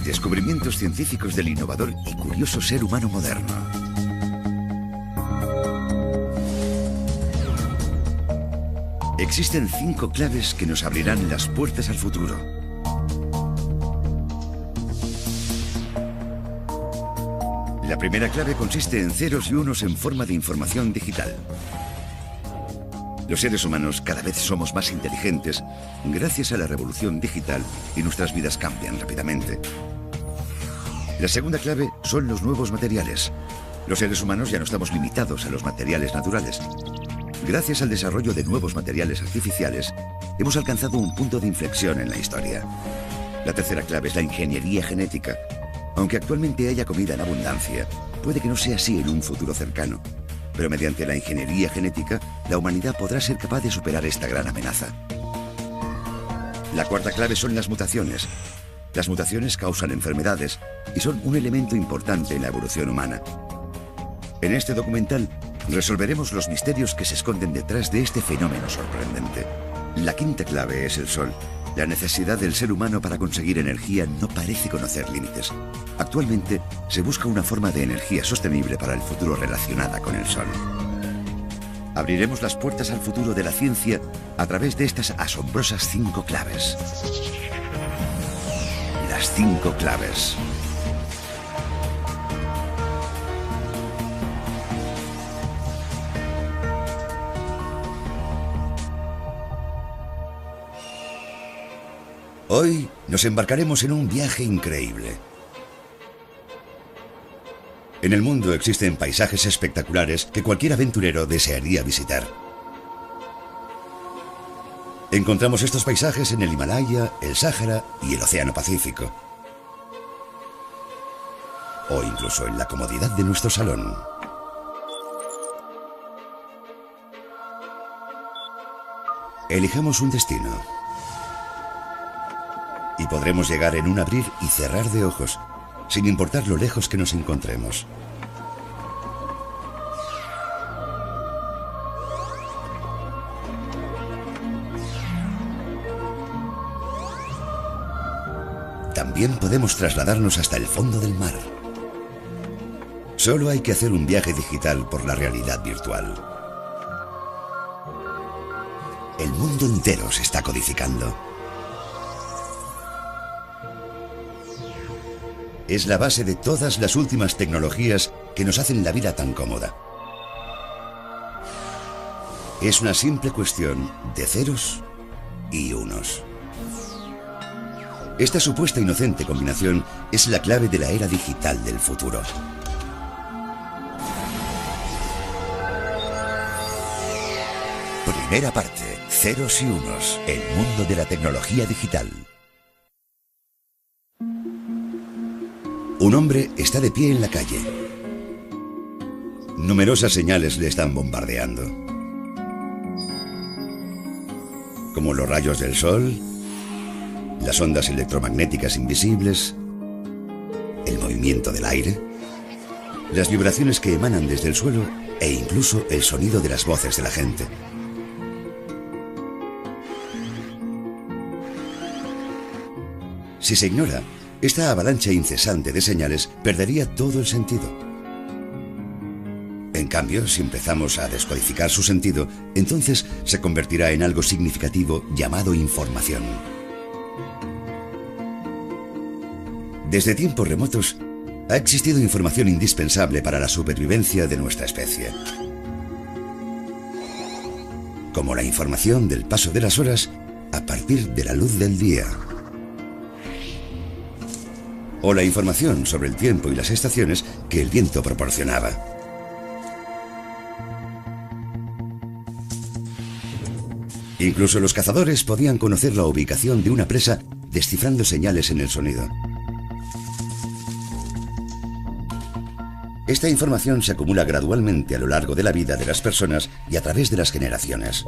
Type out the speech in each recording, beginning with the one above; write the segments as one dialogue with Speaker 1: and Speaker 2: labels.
Speaker 1: Descubrimientos científicos del innovador y curioso ser humano moderno. Existen 5 claves que nos abrirán las puertas al futuro. La primera clave consiste en ceros y unos en forma de información digital. Los seres humanos cada vez somos más inteligentes gracias a la revolución digital y nuestras vidas cambian rápidamente. La segunda clave son los nuevos materiales. Los seres humanos ya no estamos limitados a los materiales naturales. Gracias al desarrollo de nuevos materiales artificiales, hemos alcanzado un punto de inflexión en la historia. La tercera clave es la ingeniería genética. Aunque actualmente haya comida en abundancia, puede que no sea así en un futuro cercano. Pero mediante la ingeniería genética, la humanidad podrá ser capaz de superar esta gran amenaza. La cuarta clave son las mutaciones. Las mutaciones causan enfermedades y son un elemento importante en la evolución humana. En este documental, resolveremos los misterios que se esconden detrás de este fenómeno sorprendente. La quinta clave es el Sol. La necesidad del ser humano para conseguir energía no parece conocer límites. Actualmente, se busca una forma de energía sostenible para el futuro relacionada con el Sol. Abriremos las puertas al futuro de la ciencia a través de estas asombrosas 5 claves. Las 5 claves. Hoy nos embarcaremos en un viaje increíble. En el mundo existen paisajes espectaculares que cualquier aventurero desearía visitar. Encontramos estos paisajes en el Himalaya, el Sáhara y el Océano Pacífico. O incluso en la comodidad de nuestro salón. Elijamos un destino. Y podremos llegar en un abrir y cerrar de ojos, sin importar lo lejos que nos encontremos. También podemos trasladarnos hasta el fondo del mar. Solo hay que hacer un viaje digital por la realidad virtual. El mundo entero se está codificando. Es la base de todas las últimas tecnologías que nos hacen la vida tan cómoda. Es una simple cuestión de ceros y unos. Esta supuesta inocente combinación es la clave de la era digital del futuro. Primera parte, ceros y unos, el mundo de la tecnología digital. Un hombre está de pie en la calle. Numerosas señales le están bombardeando. Como los rayos del sol, las ondas electromagnéticas invisibles, el movimiento del aire, las vibraciones que emanan desde el suelo e incluso el sonido de las voces de la gente. Si se ignora, esta avalancha incesante de señales perdería todo el sentido. En cambio, si empezamos a descodificar su sentido, entonces se convertirá en algo significativo llamado información. Desde tiempos remotos, ha existido información indispensable para la supervivencia de nuestra especie. Como la información del paso de las horas a partir de la luz del día. O la información sobre el tiempo y las estaciones que el viento proporcionaba. Incluso los cazadores podían conocer la ubicación de una presa descifrando señales en el sonido. Esta información se acumula gradualmente a lo largo de la vida de las personas y a través de las generaciones.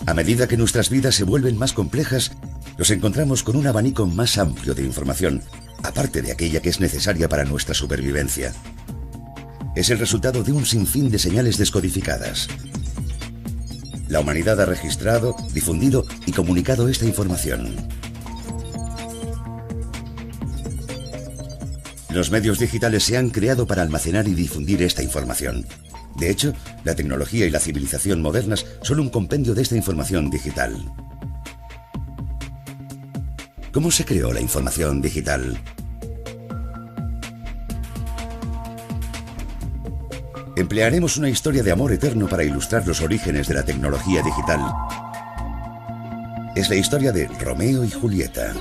Speaker 1: A medida que nuestras vidas se vuelven más complejas, nos encontramos con un abanico más amplio de información, aparte de aquella que es necesaria para nuestra supervivencia. es el resultado de un sinfín de señales descodificadas. La humanidad ha registrado, difundido y comunicado esta información. Los medios digitales se han creado para almacenar y difundir esta información. De hecho, la tecnología y la civilización modernas son un compendio de esta información digital. ¿Cómo se creó la información digital? Emplearemos una historia de amor eterno para ilustrar los orígenes de la tecnología digital. Es la historia de Romeo y Julieta.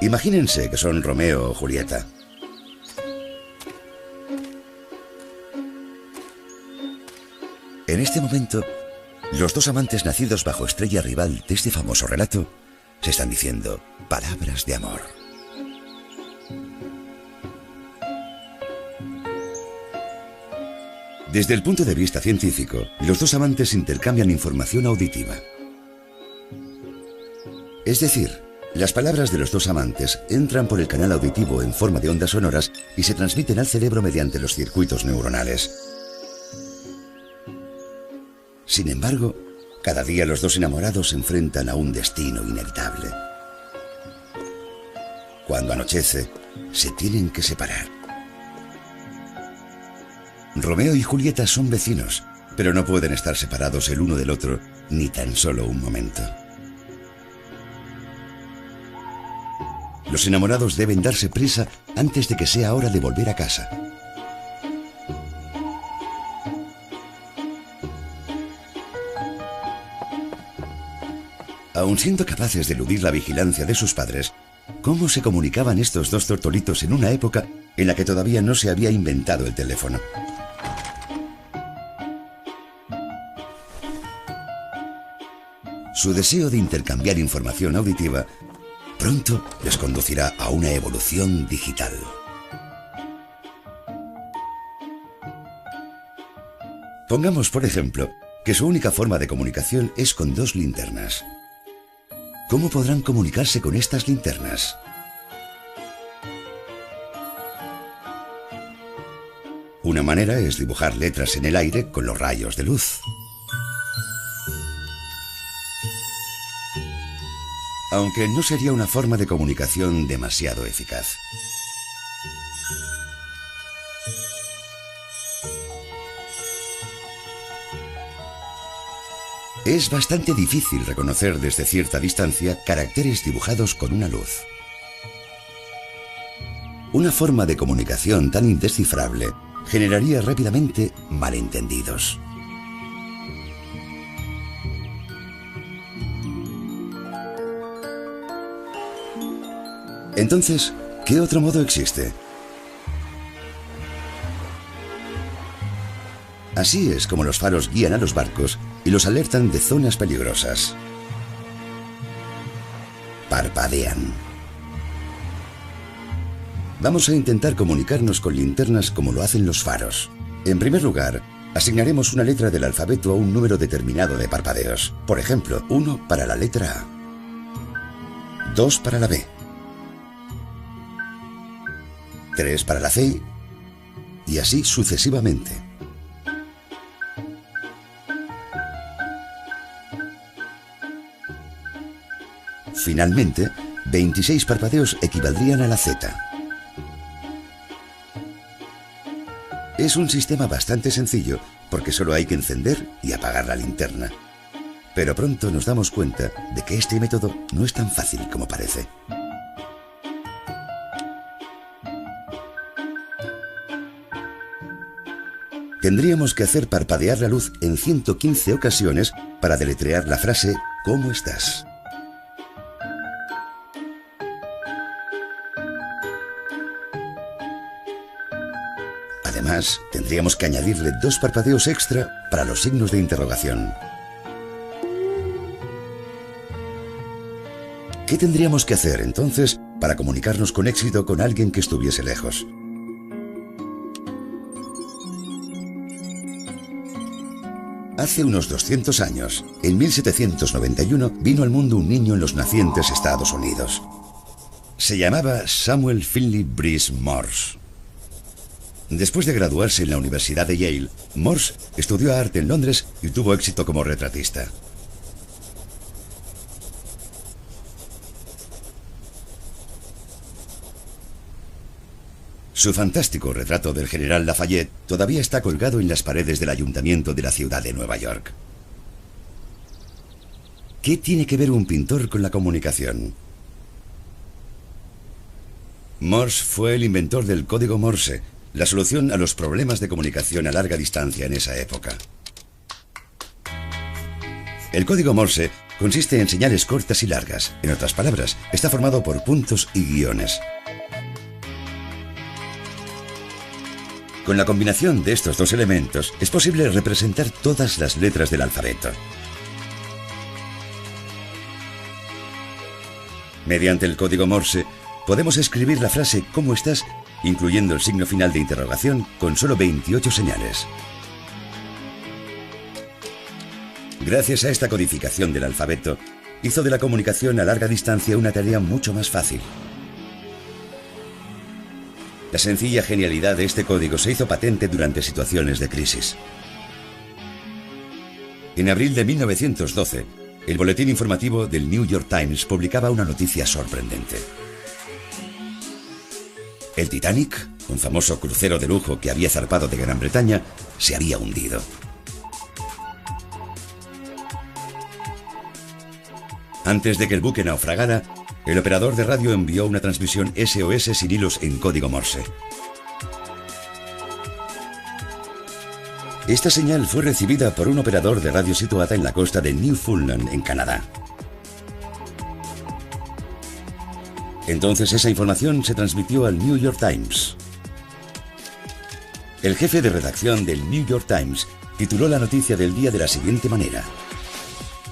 Speaker 1: Imagínense que son Romeo o Julieta. En este momento, los dos amantes nacidos bajo estrella rival de este famoso relato se están diciendo palabras de amor. Desde el punto de vista científico, los dos amantes intercambian información auditiva. Es decir, las palabras de los dos amantes entran por el canal auditivo en forma de ondas sonoras y se transmiten al cerebro mediante los circuitos neuronales. Sin embargo, cada día los dos enamorados se enfrentan a un destino inevitable. Cuando anochece, se tienen que separar. Romeo y Julieta son vecinos, pero no pueden estar separados el uno del otro ni tan solo un momento. Los enamorados deben darse prisa antes de que sea hora de volver a casa. Aun siendo capaces de eludir la vigilancia de sus padres, ¿cómo se comunicaban estos dos tortolitos en una época en la que todavía no se había inventado el teléfono? Su deseo de intercambiar información auditiva pronto les conducirá a una evolución digital. Pongamos, por ejemplo, que su única forma de comunicación es con dos linternas. ¿Cómo podrán comunicarse con estas linternas? Una manera es dibujar letras en el aire con los rayos de luz. Aunque no sería una forma de comunicación demasiado eficaz. Es bastante difícil reconocer desde cierta distancia caracteres dibujados con una luz. Una forma de comunicación tan indescifrable generaría rápidamente malentendidos. Entonces, ¿qué otro modo existe? Así es como los faros guían a los barcos y los alertan de zonas peligrosas. Parpadean. Vamos a intentar comunicarnos con linternas como lo hacen los faros. En primer lugar, asignaremos una letra del alfabeto a un número determinado de parpadeos. Por ejemplo, 1 para la letra A, 2 para la B, 3 para la C y así sucesivamente. Finalmente, 26 parpadeos equivaldrían a la Z. Es un sistema bastante sencillo porque solo hay que encender y apagar la linterna. Pero pronto nos damos cuenta de que este método no es tan fácil como parece. Tendríamos que hacer parpadear la luz en 115 ocasiones para deletrear la frase ¿cómo estás? Además, tendríamos que añadirle 2 parpadeos extra para los signos de interrogación. ¿Qué tendríamos que hacer entonces para comunicarnos con éxito con alguien que estuviese lejos? Hace unos 200 años, en 1791, vino al mundo un niño en los nacientes Estados Unidos. Se llamaba Samuel Finley Breese Morse. Después de graduarse en la Universidad de Yale, Morse estudió arte en Londres y tuvo éxito como retratista. Su fantástico retrato del general Lafayette todavía está colgado en las paredes del ayuntamiento de la ciudad de Nueva York. ¿Qué tiene que ver un pintor con la comunicación? Morse fue el inventor del código Morse, la solución a los problemas de comunicación a larga distancia en esa época. El código Morse consiste en señales cortas y largas. En otras palabras, está formado por puntos y guiones. Con la combinación de estos dos elementos, es posible representar todas las letras del alfabeto. Mediante el código Morse, podemos escribir la frase ¿cómo estás?, incluyendo el signo final de interrogación, con solo 28 señales. Gracias a esta codificación del alfabeto, hizo de la comunicación a larga distancia una tarea mucho más fácil. La sencilla genialidad de este código se hizo patente durante situaciones de crisis. En abril de 1912, el boletín informativo del New York Times publicaba una noticia sorprendente. El Titanic, un famoso crucero de lujo que había zarpado de Gran Bretaña, se había hundido. Antes de que el buque naufragara, el operador de radio envió una transmisión SOS sin hilos en código Morse. Esta señal fue recibida por un operador de radio situada en la costa de Newfoundland, en Canadá. Entonces esa información se transmitió al New York Times. El jefe de redacción del New York Times tituló la noticia del día de la siguiente manera: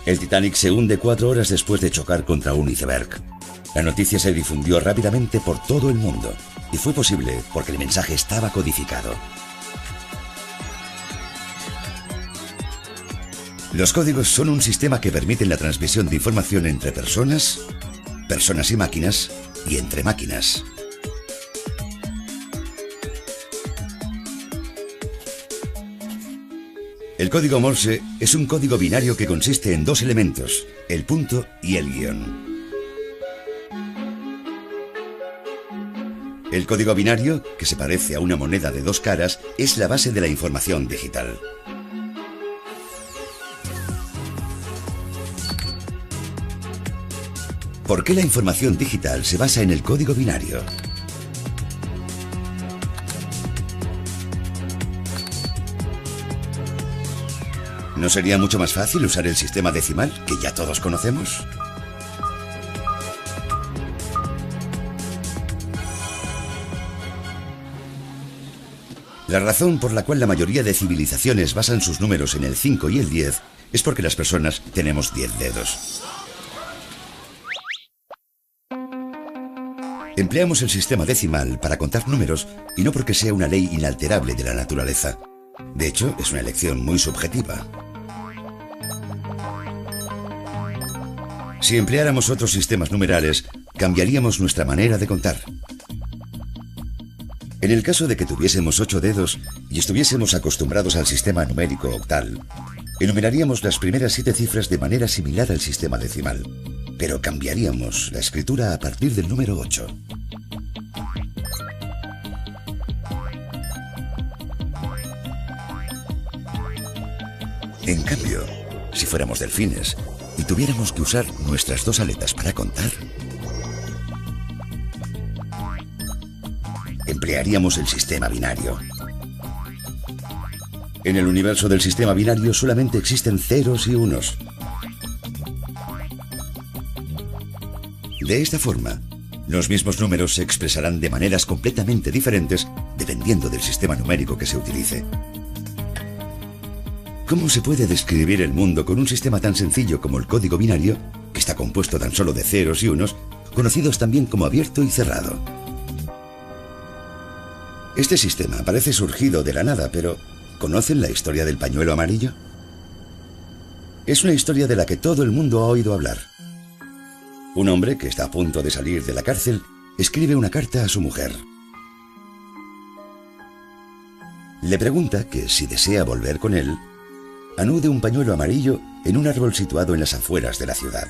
Speaker 1: el Titanic se hunde 4 horas después de chocar contra un iceberg. La noticia se difundió rápidamente por todo el mundo y fue posible porque el mensaje estaba codificado. Los códigos son un sistema que permiten la transmisión de información entre personas, personas y máquinas, y entre máquinas. El código Morse es un código binario que consiste en dos elementos, el punto y el guión. El código binario, que se parece a una moneda de dos caras, es la base de la información digital. ¿Por qué la información digital se basa en el código binario? ¿No sería mucho más fácil usar el sistema decimal, que ya todos conocemos? La razón por la cual la mayoría de civilizaciones basan sus números en el 5 y el 10 es porque las personas tenemos 10 dedos. Empleamos el sistema decimal para contar números y no porque sea una ley inalterable de la naturaleza. De hecho, es una elección muy subjetiva. Si empleáramos otros sistemas numerales, cambiaríamos nuestra manera de contar. En el caso de que tuviésemos 8 dedos y estuviésemos acostumbrados al sistema numérico octal, enumeraríamos las primeras 7 cifras de manera similar al sistema decimal, pero cambiaríamos la escritura a partir del número 8. En cambio, si fuéramos delfines y tuviéramos que usar nuestras dos aletas para contar, emplearíamos el sistema binario. En el universo del sistema binario solamente existen ceros y unos. De esta forma, los mismos números se expresarán de maneras completamente diferentes dependiendo del sistema numérico que se utilice. ¿Cómo se puede describir el mundo con un sistema tan sencillo como el código binario, que está compuesto tan solo de ceros y unos, conocidos también como abierto y cerrado? Este sistema parece surgido de la nada, pero ¿conocen la historia del pañuelo amarillo? Es una historia de la que todo el mundo ha oído hablar. Un hombre que está a punto de salir de la cárcel escribe una carta a su mujer. Le pregunta que si desea volver con él, anude un pañuelo amarillo en un árbol situado en las afueras de la ciudad.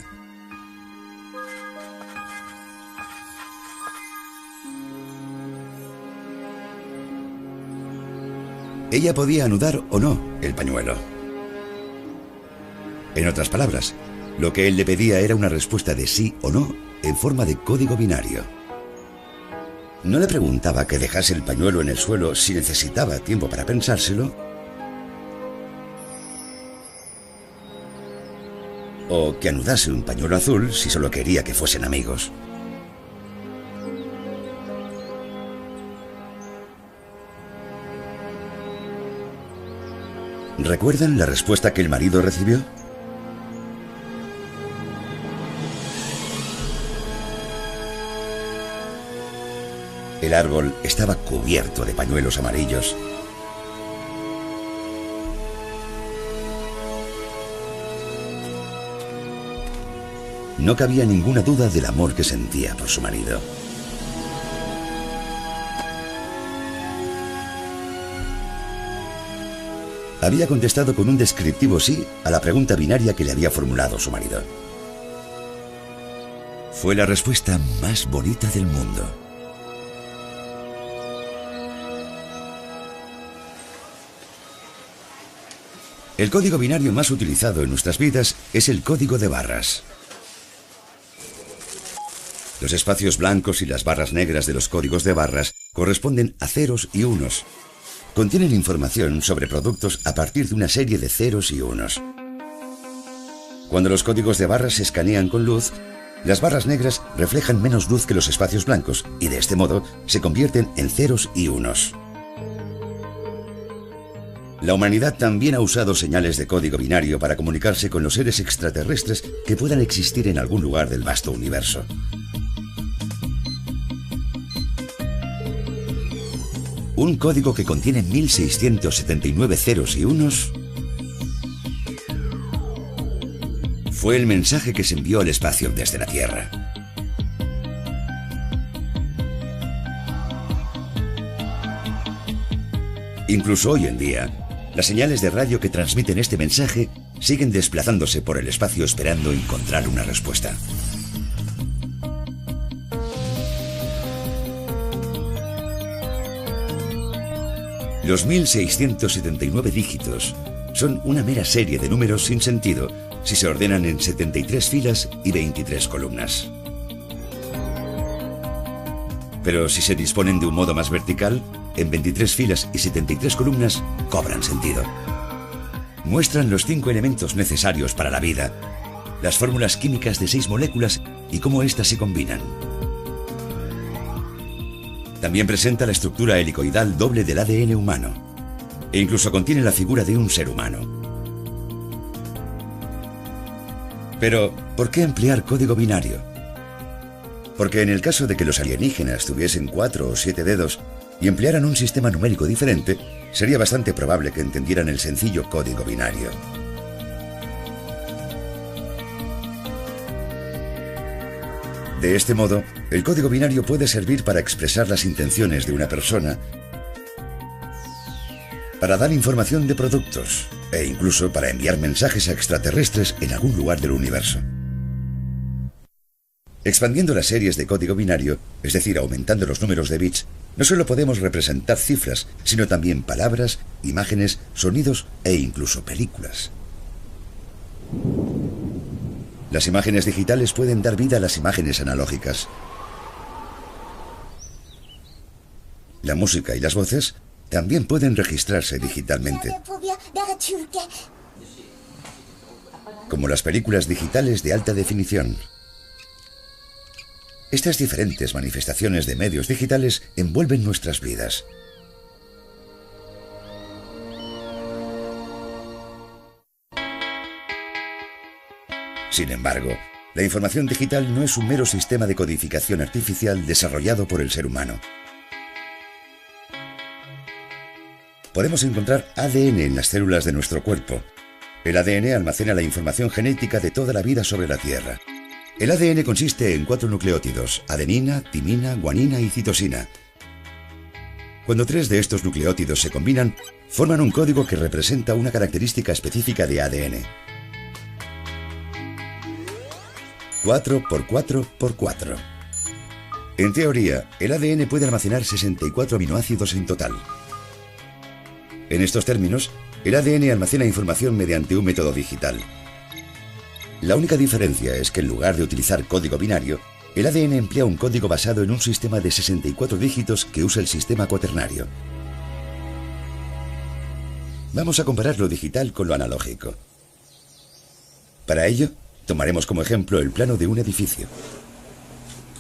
Speaker 1: Ella podía anudar o no el pañuelo. En otras palabras, lo que él le pedía era una respuesta de sí o no en forma de código binario. No le preguntaba que dejase el pañuelo en el suelo si necesitaba tiempo para pensárselo, o que anudase un pañuelo azul si solo quería que fuesen amigos. ¿Recuerdan la respuesta que el marido recibió? El árbol estaba cubierto de pañuelos amarillos. No cabía ninguna duda del amor que sentía por su marido. Había contestado con un descriptivo sí a la pregunta binaria que le había formulado su marido. Fue la respuesta más bonita del mundo. El código binario más utilizado en nuestras vidas es el código de barras. Los espacios blancos y las barras negras de los códigos de barras corresponden a ceros y unos. Contienen información sobre productos a partir de una serie de ceros y unos. Cuando los códigos de barras se escanean con luz, las barras negras reflejan menos luz que los espacios blancos y de este modo se convierten en ceros y unos. La humanidad también ha usado señales de código binario para comunicarse con los seres extraterrestres que puedan existir en algún lugar del vasto universo. Un código que contiene 1679 ceros y unos fue el mensaje que se envió al espacio desde la Tierra. Incluso hoy en día, las señales de radio que transmiten este mensaje siguen desplazándose por el espacio esperando encontrar una respuesta. Los 1679 dígitos son una mera serie de números sin sentido si se ordenan en 73 filas y 23 columnas. Pero si se disponen de un modo más vertical, en 23 filas y 73 columnas cobran sentido. Muestran los 5 elementos necesarios para la vida, las fórmulas químicas de 6 moléculas y cómo éstas se combinan. También presenta la estructura helicoidal doble del ADN humano e incluso contiene la figura de un ser humano. Pero, ¿por qué emplear código binario? Porque en el caso de que los alienígenas tuviesen 4 o 7 dedos y emplearan un sistema numérico diferente, sería bastante probable que entendieran el sencillo código binario. De este modo, el código binario puede servir para expresar las intenciones de una persona, para dar información de productos e incluso para enviar mensajes a extraterrestres en algún lugar del universo. Expandiendo las series de código binario, es decir, aumentando los números de bits, no solo podemos representar cifras, sino también palabras, imágenes, sonidos e incluso películas. Las imágenes digitales pueden dar vida a las imágenes analógicas. La música y las voces también pueden registrarse digitalmente, como las películas digitales de alta definición. Estas diferentes manifestaciones de medios digitales envuelven nuestras vidas. Sin embargo, la información digital no es un mero sistema de codificación artificial desarrollado por el ser humano. Podemos encontrar ADN en las células de nuestro cuerpo. El ADN almacena la información genética de toda la vida sobre la Tierra. El ADN consiste en 4 nucleótidos: adenina, timina, guanina y citosina. Cuando 3 de estos nucleótidos se combinan, forman un código que representa una característica específica de ADN. 4 por 4 por 4. En teoría, el ADN puede almacenar 64 aminoácidos en total. En estos términos, el ADN almacena información mediante un método digital. La única diferencia es que en lugar de utilizar código binario, el ADN emplea un código basado en un sistema de 64 dígitos que usa el sistema cuaternario. Vamos a comparar lo digital con lo analógico. Para ello, tomaremos como ejemplo el plano de un edificio.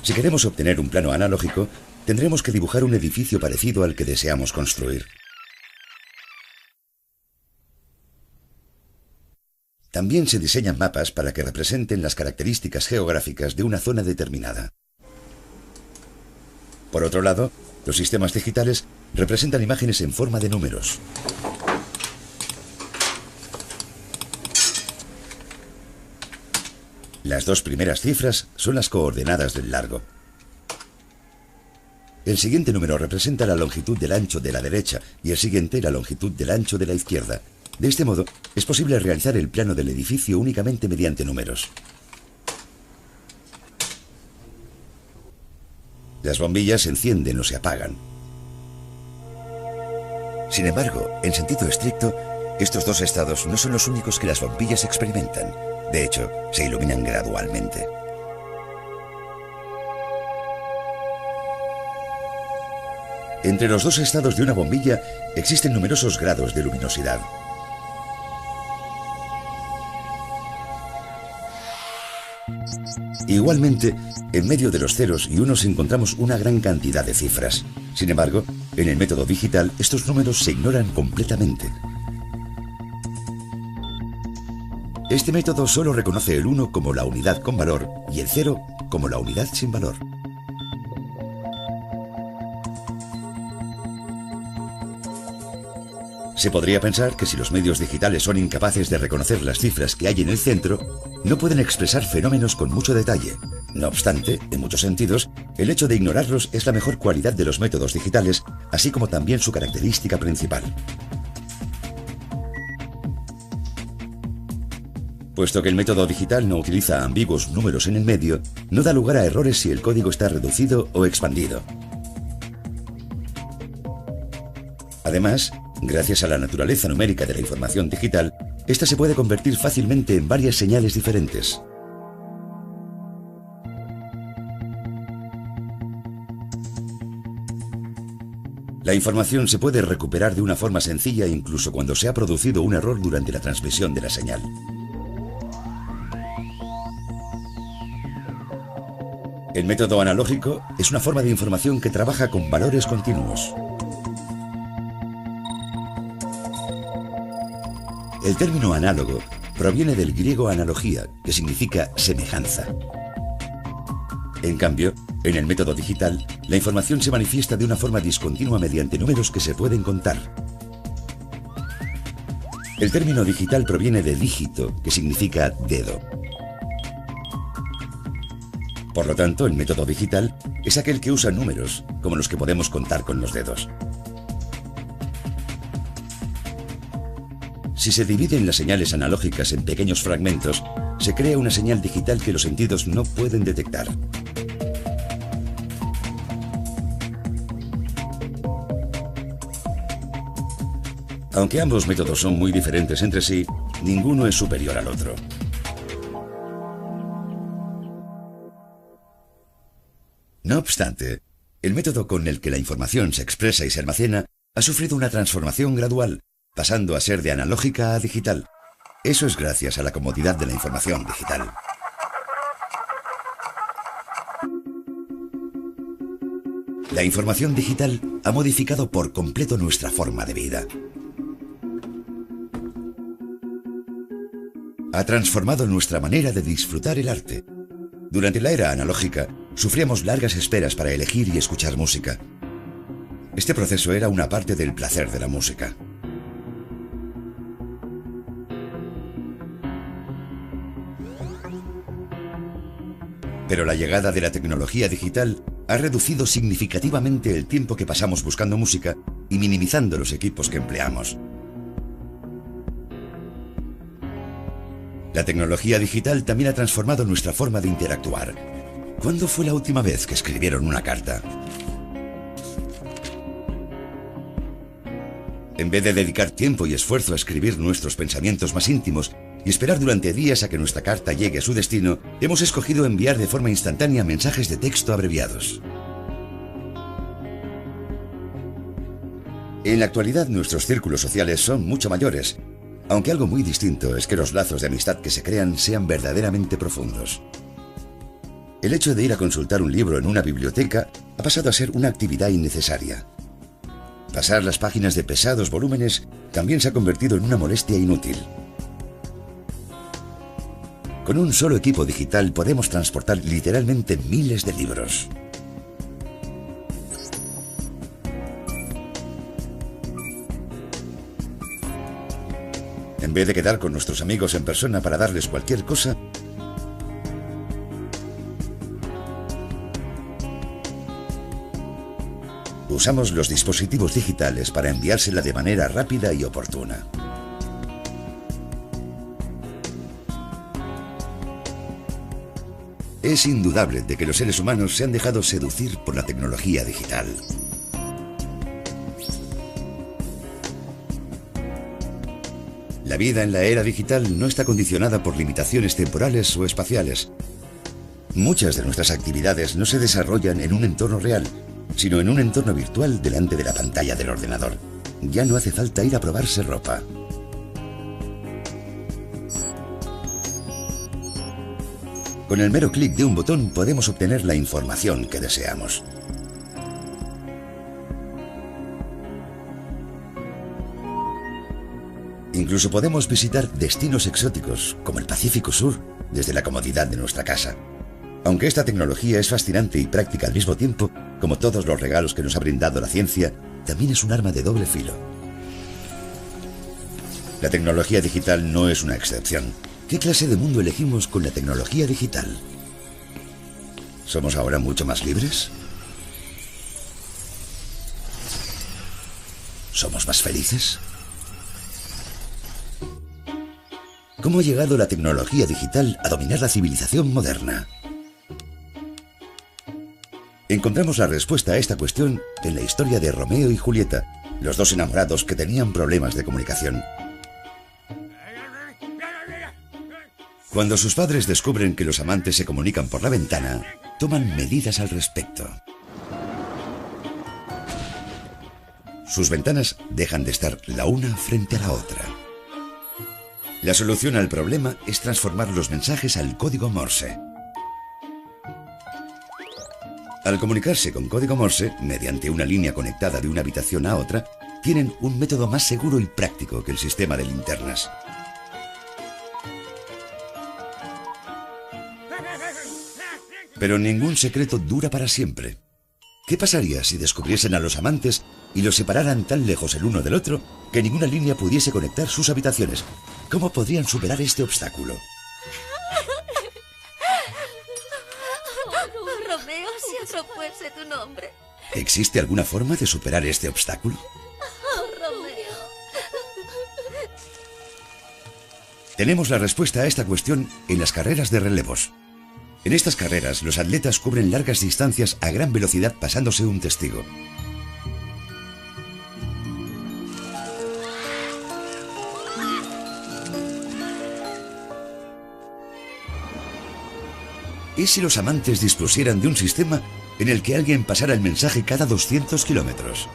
Speaker 1: Si queremos obtener un plano analógico, tendremos que dibujar un edificio parecido al que deseamos construir. También se diseñan mapas para que representen las características geográficas de una zona determinada. Por otro lado, los sistemas digitales representan imágenes en forma de números. Las 2 primeras cifras son las coordenadas del largo. El siguiente número representa la longitud del ancho de la derecha y el siguiente la longitud del ancho de la izquierda. De este modo, es posible realizar el plano del edificio únicamente mediante números. Las bombillas se encienden o se apagan. Sin embargo, en sentido estricto, estos 2 estados no son los únicos que las bombillas experimentan. De hecho, se iluminan gradualmente. Entre los 2 estados de una bombilla existen numerosos grados de luminosidad. Igualmente, en medio de los ceros y unos encontramos una gran cantidad de cifras. Sin embargo, en el método digital estos números se ignoran completamente. Este método solo reconoce el 1 como la unidad con valor y el 0 como la unidad sin valor. Se podría pensar que si los medios digitales son incapaces de reconocer las cifras que hay en el centro, no pueden expresar fenómenos con mucho detalle. No obstante, en muchos sentidos, el hecho de ignorarlos es la mejor cualidad de los métodos digitales, así como también su característica principal. Puesto que el método digital no utiliza ambiguos números en el medio, no da lugar a errores si el código está reducido o expandido. Además, gracias a la naturaleza numérica de la información digital, esta se puede convertir fácilmente en varias señales diferentes. La información se puede recuperar de una forma sencilla incluso cuando se ha producido un error durante la transmisión de la señal. El método analógico es una forma de información que trabaja con valores continuos. El término análogo proviene del griego analogía, que significa semejanza. En cambio, en el método digital, la información se manifiesta de una forma discontinua mediante números que se pueden contar. El término digital proviene de dígito, que significa dedo. Por lo tanto, el método digital es aquel que usa números, como los que podemos contar con los dedos. Si se dividen las señales analógicas en pequeños fragmentos, se crea una señal digital que los sentidos no pueden detectar. Aunque ambos métodos son muy diferentes entre sí, ninguno es superior al otro. No obstante, el método con el que la información se expresa y se almacena ha sufrido una transformación gradual, pasando a ser de analógica a digital. Eso es gracias a la comodidad de la información digital. La información digital ha modificado por completo nuestra forma de vida. Ha transformado nuestra manera de disfrutar el arte. Durante la era analógica, sufríamos largas esperas para elegir y escuchar música. Este proceso era una parte del placer de la música. Pero la llegada de la tecnología digital ha reducido significativamente el tiempo que pasamos buscando música y minimizando los equipos que empleamos. La tecnología digital también ha transformado nuestra forma de interactuar. ¿Cuándo fue la última vez que escribieron una carta? En vez de dedicar tiempo y esfuerzo a escribir nuestros pensamientos más íntimos y esperar durante días a que nuestra carta llegue a su destino, hemos escogido enviar de forma instantánea mensajes de texto abreviados. En la actualidad, nuestros círculos sociales son mucho mayores, aunque algo muy distinto es que los lazos de amistad que se crean sean verdaderamente profundos. El hecho de ir a consultar un libro en una biblioteca ha pasado a ser una actividad innecesaria. Pasar las páginas de pesados volúmenes también se ha convertido en una molestia inútil. Con un solo equipo digital podemos transportar literalmente miles de libros. En vez de quedar con nuestros amigos en persona para darles cualquier cosa, usamos los dispositivos digitales para enviársela de manera rápida y oportuna. Es indudable de que los seres humanos se han dejado seducir por la tecnología digital. La vida en la era digital no está condicionada por limitaciones temporales o espaciales. Muchas de nuestras actividades no se desarrollan en un entorno real, sino en un entorno virtual delante de la pantalla del ordenador. Ya no hace falta ir a probarse ropa. Con el mero clic de un botón podemos obtener la información que deseamos. Incluso podemos visitar destinos exóticos, como el Pacífico Sur, desde la comodidad de nuestra casa. Aunque esta tecnología es fascinante y práctica al mismo tiempo, como todos los regalos que nos ha brindado la ciencia, también es un arma de doble filo. La tecnología digital no es una excepción. ¿Qué clase de mundo elegimos con la tecnología digital? ¿Somos ahora mucho más libres? ¿Somos más felices? ¿Cómo ha llegado la tecnología digital a dominar la civilización moderna? Encontramos la respuesta a esta cuestión en la historia de Romeo y Julieta, los dos enamorados que tenían problemas de comunicación. Cuando sus padres descubren que los amantes se comunican por la ventana, toman medidas al respecto. Sus ventanas dejan de estar la una frente a la otra. La solución al problema es transformar los mensajes al código Morse. Al comunicarse con código Morse, mediante una línea conectada de una habitación a otra, tienen un método más seguro y práctico que el sistema de linternas. Pero ningún secreto dura para siempre. ¿Qué pasaría si descubriesen a los amantes y los separaran tan lejos el uno del otro que ninguna línea pudiese conectar sus habitaciones? ¿Cómo podrían superar este obstáculo?
Speaker 2: Oh, Romeo, si otro fuese tu nombre.
Speaker 1: ¿Existe alguna forma de superar este obstáculo?
Speaker 2: Oh, Romeo.
Speaker 1: Tenemos la respuesta a esta cuestión en las carreras de relevos. En estas carreras, los atletas cubren largas distancias a gran velocidad pasándose un testigo. ¿Y si los amantes dispusieran de un sistema en el que alguien pasara el mensaje cada 200 kilómetros?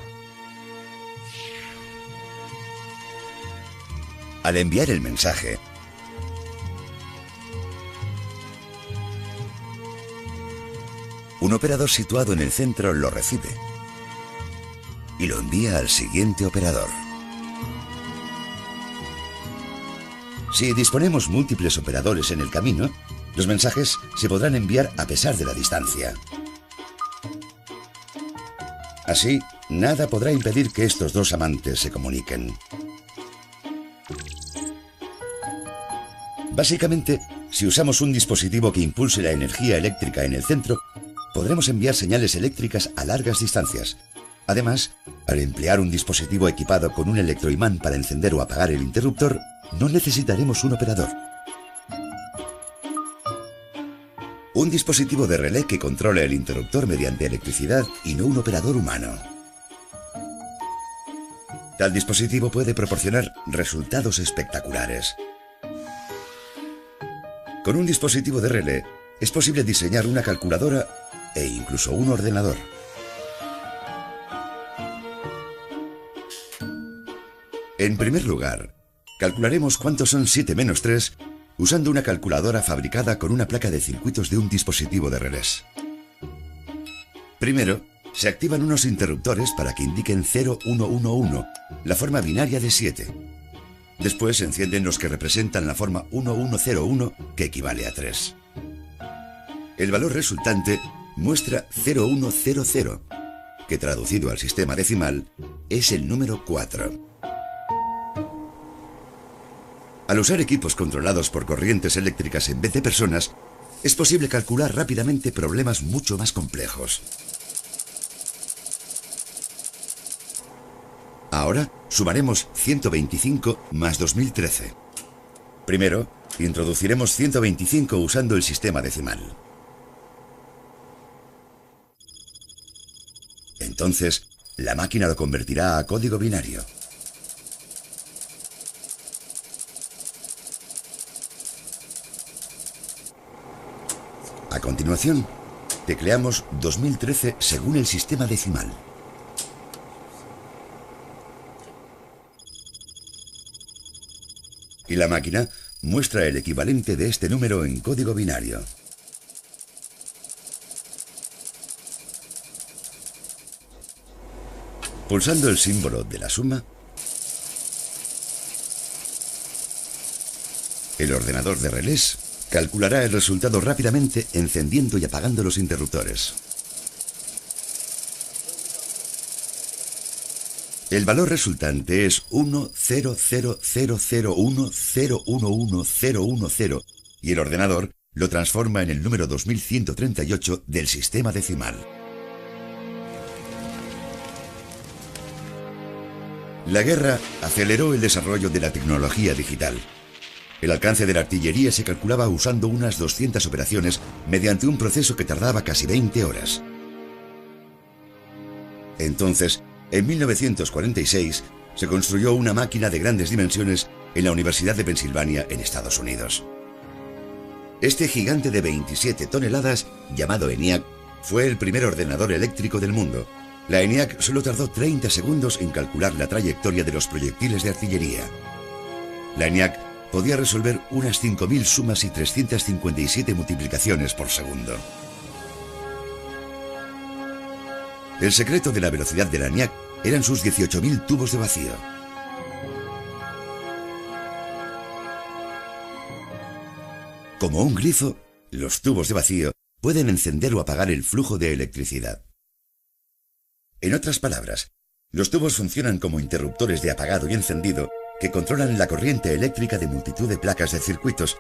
Speaker 1: Al enviar el mensaje, un operador situado en el centro lo recibe y lo envía al siguiente operador. Si disponemos múltiples operadores en el camino, los mensajes se podrán enviar a pesar de la distancia. Así, nada podrá impedir que estos dos amantes se comuniquen. Básicamente, Si usamos un dispositivo que impulse la energía eléctrica en el centro, podremos enviar señales eléctricas a largas distancias. Además, al emplear un dispositivo equipado con un electroimán para encender o apagar el interruptor, no necesitaremos un operador. Un dispositivo de relé que controla el interruptor mediante electricidad y no un operador humano. Tal dispositivo puede proporcionar resultados espectaculares. Con un dispositivo de relé es posible diseñar una calculadora e incluso un ordenador. En primer lugar, calcularemos cuántos son 7 menos 3 usando una calculadora fabricada con una placa de circuitos de un dispositivo de relés. Primero, se activan unos interruptores para que indiquen 0111, la forma binaria de 7. Después se encienden los que representan la forma 1101, que equivale a 3. El valor resultante muestra 0100, que traducido al sistema decimal es el número 4. Al usar equipos controlados por corrientes eléctricas en vez de personas, es posible calcular rápidamente problemas mucho más complejos. Ahora sumaremos 125 más 2013. Primero, introduciremos 125 usando el sistema decimal. Entonces, la máquina lo convertirá a código binario. A continuación, tecleamos 2013 según el sistema decimal. Y la máquina muestra el equivalente de este número en código binario. Pulsando el símbolo de la suma, el ordenador de relés calculará el resultado rápidamente encendiendo y apagando los interruptores. El valor resultante es 1000010110110 y el ordenador lo transforma en el número 2138 del sistema decimal. La guerra aceleró el desarrollo de la tecnología digital. El alcance de la artillería se calculaba usando unas 200 operaciones mediante un proceso que tardaba casi 20 horas. Entonces, en 1946, se construyó una máquina de grandes dimensiones en la Universidad de Pensilvania, en Estados Unidos. Este gigante de 27 toneladas, llamado ENIAC, fue el primer ordenador eléctrico del mundo. La ENIAC solo tardó 30 segundos en calcular la trayectoria de los proyectiles de artillería. La ENIAC podía resolver unas 5.000 sumas y 357 multiplicaciones por segundo. El secreto de la velocidad de la ENIAC eran sus 18.000 tubos de vacío. Como un grifo, los tubos de vacío pueden encender o apagar el flujo de electricidad. En otras palabras, los tubos funcionan como interruptores de apagado y encendido que controlan la corriente eléctrica de multitud de placas de circuitos,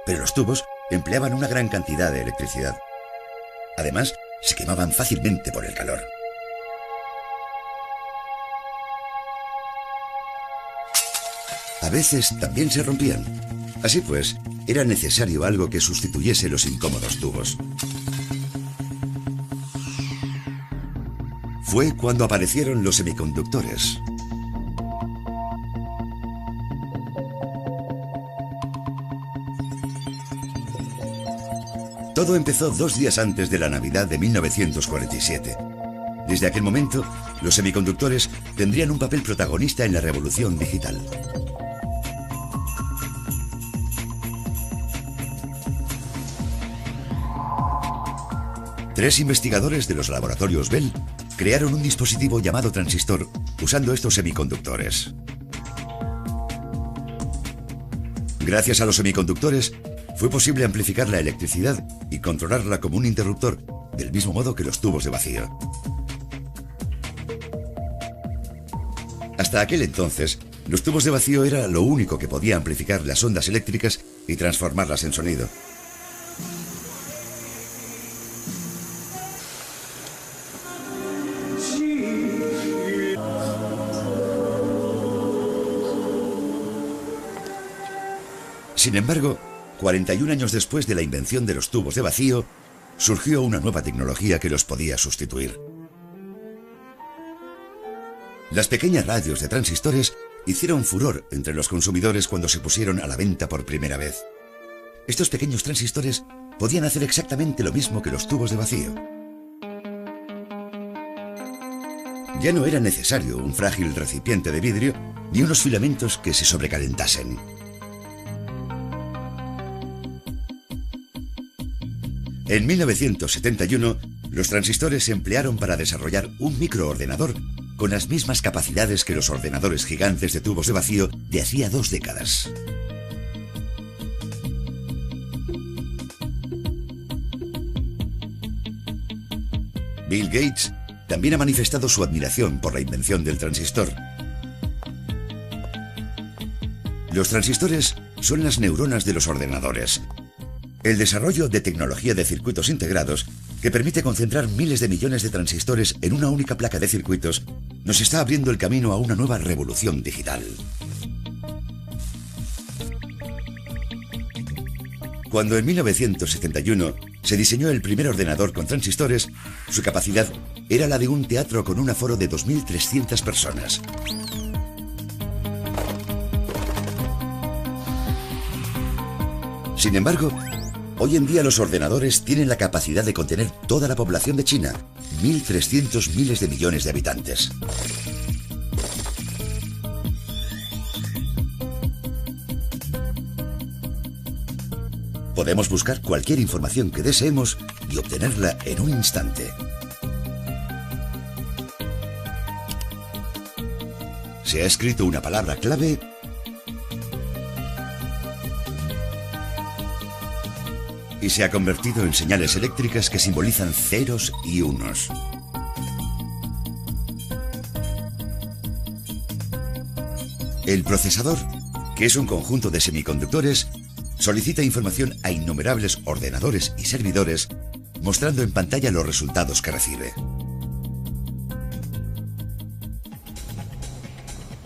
Speaker 1: pero los tubos empleaban una gran cantidad de electricidad. Además, se quemaban fácilmente por el calor. A veces también se rompían. Así pues, era necesario algo que sustituyese los incómodos tubos. Fue cuando aparecieron los semiconductores. Todo empezó 2 días antes de la Navidad de 1947. Desde aquel momento, los semiconductores tendrían un papel protagonista en la revolución digital. Tres investigadores de los laboratorios Bell crearon un dispositivo llamado transistor usando estos semiconductores. Gracias a los semiconductores, fue posible amplificar la electricidad y controlarla como un interruptor, del mismo modo que los tubos de vacío. Hasta aquel entonces, Los tubos de vacío era lo único que podía amplificar las ondas eléctricas y transformarlas en sonido. Sin embargo, 41 años después de la invención de los tubos de vacío, surgió una nueva tecnología que los podía sustituir. Las pequeñas radios de transistores hicieron furor entre los consumidores cuando se pusieron a la venta por primera vez. Estos pequeños transistores podían hacer exactamente lo mismo que los tubos de vacío. Ya no era necesario un frágil recipiente de vidrio ni unos filamentos que se sobrecalentasen. En 1971, los transistores se emplearon para desarrollar un microordenador con las mismas capacidades que los ordenadores gigantes de tubos de vacío de hacía 2 décadas. Bill Gates también ha manifestado su admiración por la invención del transistor. Los transistores son las neuronas de los ordenadores. El desarrollo de tecnología de circuitos integrados, que permite concentrar miles de millones de transistores en una única placa de circuitos, nos está abriendo el camino a una nueva revolución digital. Cuando en 1971 se diseñó el primer ordenador con transistores, su capacidad era la de un teatro con un aforo de 2.300 personas. Sin embargo, hoy en día los ordenadores tienen la capacidad de contener toda la población de China, 1.300 miles de millones de habitantes. Podemos buscar cualquier información que deseemos y obtenerla en un instante. Se ha escrito una palabra clave y se ha convertido en señales eléctricas que simbolizan ceros y unos. El procesador, que es un conjunto de semiconductores, solicita información a innumerables ordenadores y servidores, mostrando en pantalla los resultados que recibe.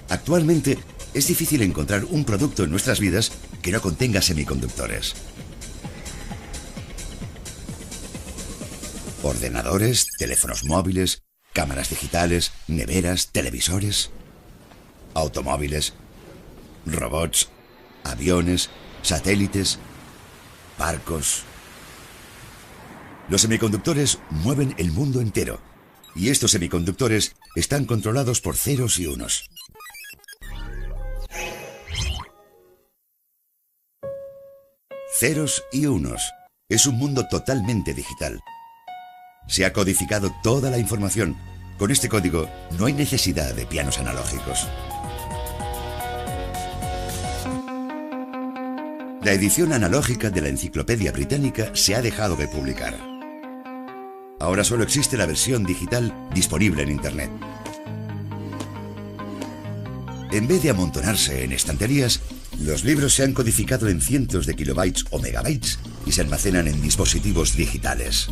Speaker 1: Actualmente, es difícil encontrar un producto en nuestras vidas que no contenga semiconductores. Ordenadores, teléfonos móviles, cámaras digitales, neveras, televisores, automóviles, robots, aviones, satélites, barcos. Los semiconductores mueven el mundo entero, y estos semiconductores están controlados por ceros y unos. Ceros y unos. Es un mundo totalmente digital. Se ha codificado toda la información. Con este código no hay necesidad de pianos analógicos. La edición analógica de la Enciclopedia Británica se ha dejado de publicar. Ahora solo existe la versión digital disponible en Internet. En vez de amontonarse en estanterías, los libros se han codificado en cientos de kilobytes o megabytes y se almacenan en dispositivos digitales.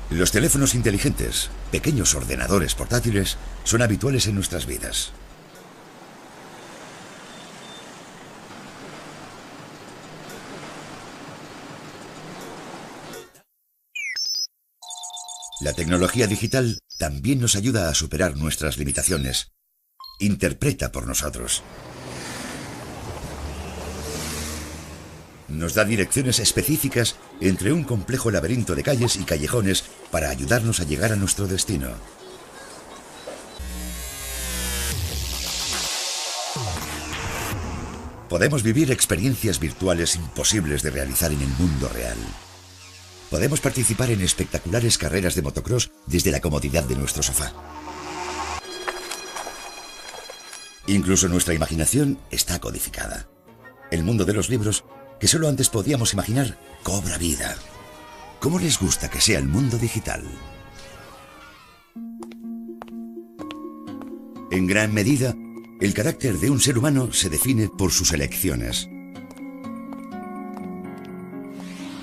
Speaker 1: Los teléfonos inteligentes, pequeños ordenadores portátiles, son habituales en nuestras vidas. La tecnología digital también nos ayuda a superar nuestras limitaciones. Interpreta por nosotros. Nos da direcciones específicas entre un complejo laberinto de calles y callejones para ayudarnos a llegar a nuestro destino. Podemos vivir experiencias virtuales imposibles de realizar en el mundo real. Podemos participar en espectaculares carreras de motocross desde la comodidad de nuestro sofá. Incluso nuestra imaginación está codificada. El mundo de los libros, que solo antes podíamos imaginar, cobra vida. ¿Cómo les gusta que sea el mundo digital? En gran medida, el carácter de un ser humano se define por sus elecciones.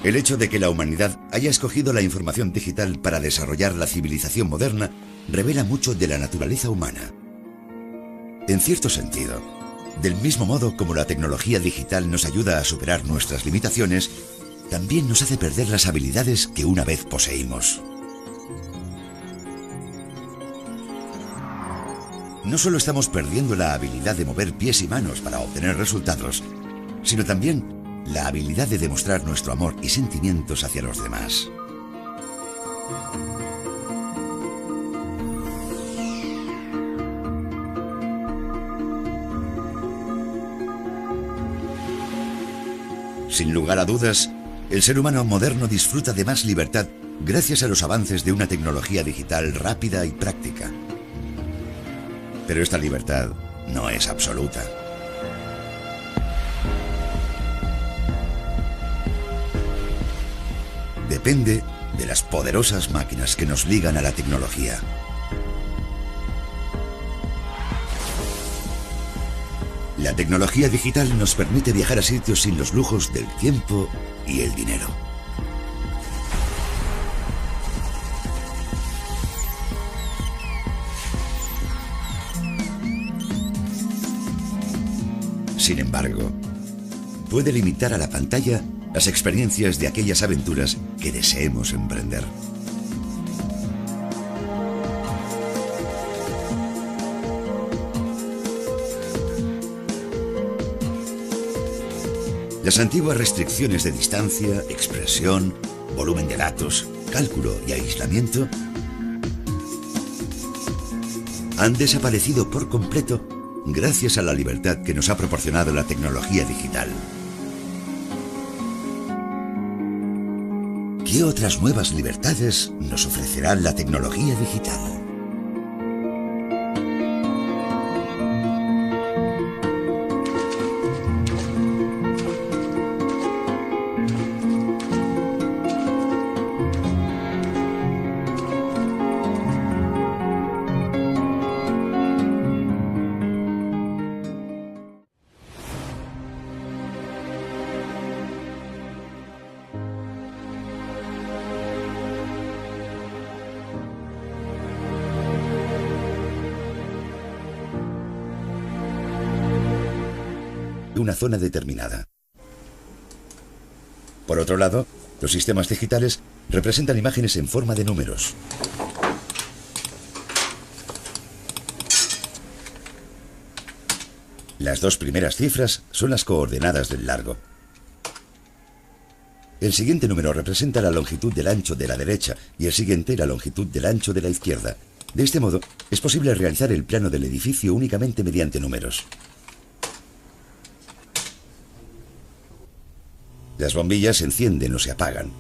Speaker 1: El hecho de que la humanidad haya escogido la información digital para desarrollar la civilización moderna revela mucho de la naturaleza humana. En cierto sentido, del mismo modo como la tecnología digital nos ayuda a superar nuestras limitaciones, también nos hace perder las habilidades que una vez poseímos. No solo estamos perdiendo la habilidad de mover pies y manos para obtener resultados, sino también la habilidad de demostrar nuestro amor y sentimientos hacia los demás. Sin lugar a dudas, el ser humano moderno disfruta de más libertad gracias a los avances de una tecnología digital rápida y práctica. Pero esta libertad no es absoluta. Depende de las poderosas máquinas que nos ligan a la tecnología. La tecnología digital nos permite viajar a sitios sin los lujos del tiempo y el dinero. Sin embargo, puede limitar a la pantalla las experiencias de aquellas aventuras que deseemos emprender. Las antiguas restricciones de distancia, expresión, volumen de datos, cálculo y aislamiento han desaparecido por completo gracias a la libertad que nos ha proporcionado la tecnología digital. ¿Qué otras nuevas libertades nos ofrecerá la tecnología digital? Una zona determinada. Por otro lado, los sistemas digitales representan imágenes en forma de números. Las dos primeras cifras son las coordenadas del largo. El siguiente número representa la longitud del ancho de la derecha y el siguiente la longitud del ancho de la izquierda. De este modo, es posible realizar el plano del edificio únicamente mediante números. Las bombillas se encienden o se apagan.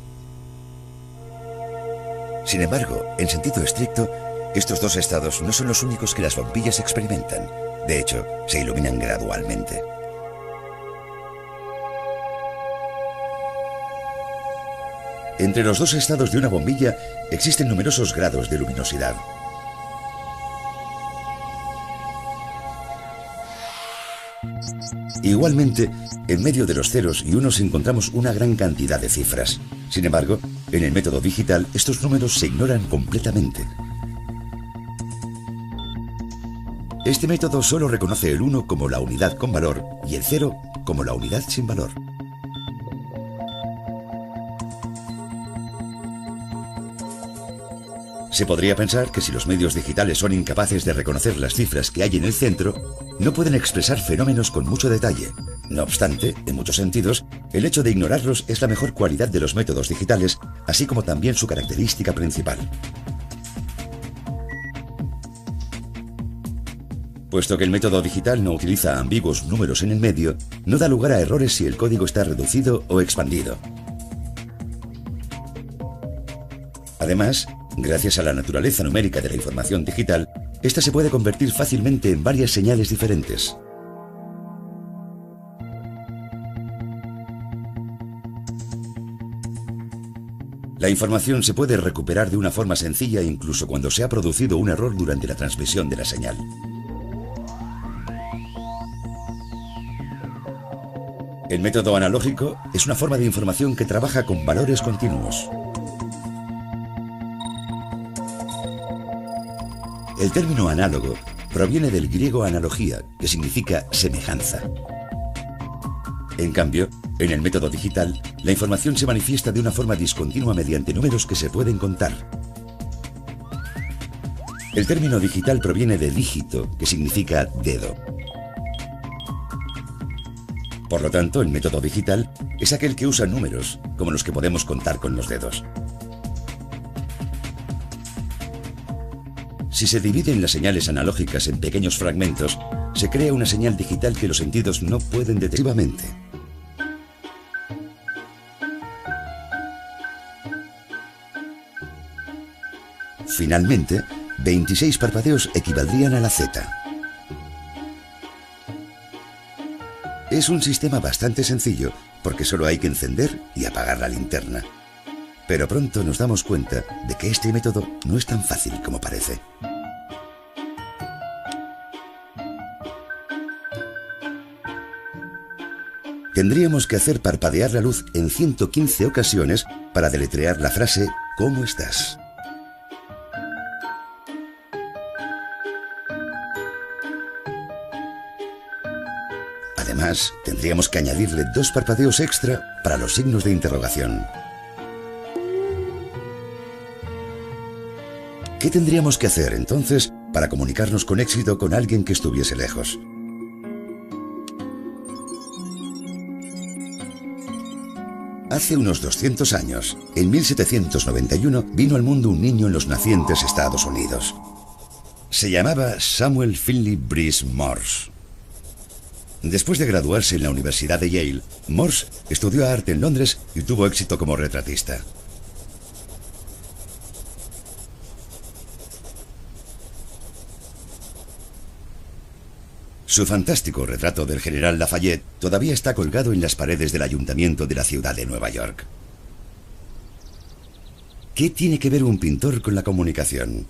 Speaker 1: Sin embargo, en sentido estricto, estos dos estados no son los únicos que las bombillas experimentan. De hecho, se iluminan gradualmente. Entre los dos estados de una bombilla existen numerosos grados de luminosidad. Igualmente, en medio de los ceros y unos encontramos una gran cantidad de cifras. Sin embargo, en el método digital estos números se ignoran completamente. Este método solo reconoce el 1 como la unidad con valor y el 0 como la unidad sin valor. Se podría pensar que si los medios digitales son incapaces de reconocer las cifras que hay en el centro, no pueden expresar fenómenos con mucho detalle. No obstante, en muchos sentidos, el hecho de ignorarlos es la mejor cualidad de los métodos digitales, así como también su característica principal. Puesto que el método digital no utiliza ambiguos números en el medio, no da lugar a errores si el código está reducido o expandido. Además, gracias a la naturaleza numérica de la información digital, esta se puede convertir fácilmente en varias señales diferentes. La información se puede recuperar de una forma sencilla incluso cuando se ha producido un error durante la transmisión de la señal. El método analógico es una forma de información que trabaja con valores continuos. El término análogo proviene del griego analogía, que significa semejanza. En cambio, en el método digital, la información se manifiesta de una forma discontinua mediante números que se pueden contar. El término digital proviene de dígito, que significa dedo. Por lo tanto, el método digital es aquel que usa números, como los que podemos contar con los dedos. Si se dividen las señales analógicas en pequeños fragmentos, se crea una señal digital que los sentidos no pueden detectar. Finalmente, 26 parpadeos equivaldrían a la Z. Es un sistema bastante sencillo, porque solo hay que encender y apagar la linterna. Pero pronto nos damos cuenta de que este método no es tan fácil como parece. Tendríamos que hacer parpadear la luz en 115 ocasiones para deletrear la frase ¿cómo estás? Además, tendríamos que añadirle 2 parpadeos extra para los signos de interrogación. ¿Qué tendríamos que hacer entonces para comunicarnos con éxito con alguien que estuviese lejos? Hace unos 200 años, en 1791, vino al mundo un niño en los nacientes Estados Unidos. Se llamaba Samuel Finley Breese Morse. Después de graduarse en la Universidad de Yale, Morse estudió arte en Londres y tuvo éxito como retratista. Su fantástico retrato del general Lafayette todavía está colgado en las paredes del ayuntamiento de la ciudad de Nueva York. ¿Qué tiene que ver un pintor con la comunicación?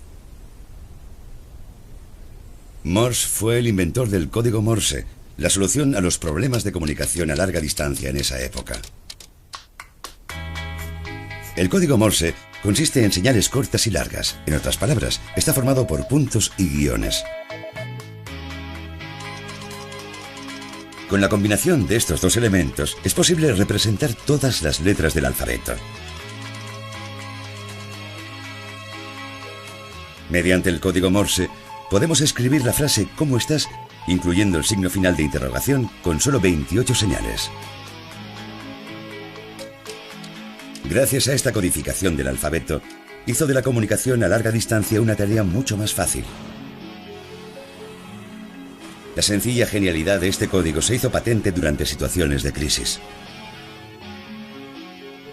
Speaker 1: Morse fue el inventor del código Morse, la solución a los problemas de comunicación a larga distancia en esa época. El código Morse consiste en señales cortas y largas. En otras palabras, está formado por puntos y guiones. Con la combinación de estos dos elementos, es posible representar todas las letras del alfabeto. Mediante el código Morse, podemos escribir la frase ¿cómo estás?, incluyendo el signo final de interrogación, con solo 28 señales. Gracias a esta codificación del alfabeto, hizo de la comunicación a larga distancia una tarea mucho más fácil. La sencilla genialidad de este código se hizo patente durante situaciones de crisis.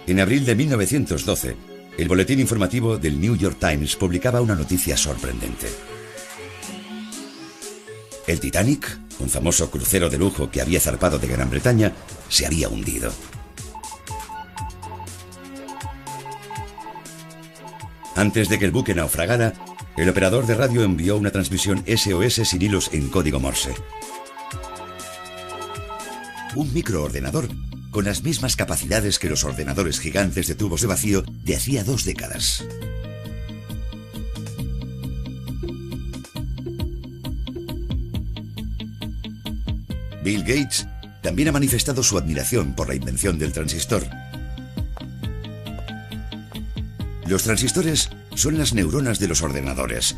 Speaker 1: En abril de 1912, el boletín informativo del New York Times publicaba una noticia sorprendente. El Titanic, un famoso crucero de lujo que había zarpado de Gran Bretaña, se había hundido. Antes de que el buque naufragara, el operador de radio envió una transmisión SOS sin hilos en código Morse. Un microordenador con las mismas capacidades que los ordenadores gigantes de tubos de vacío de hacía 2 décadas. Bill Gates también ha manifestado su admiración por la invención del transistor. Los transistores son las neuronas de los ordenadores.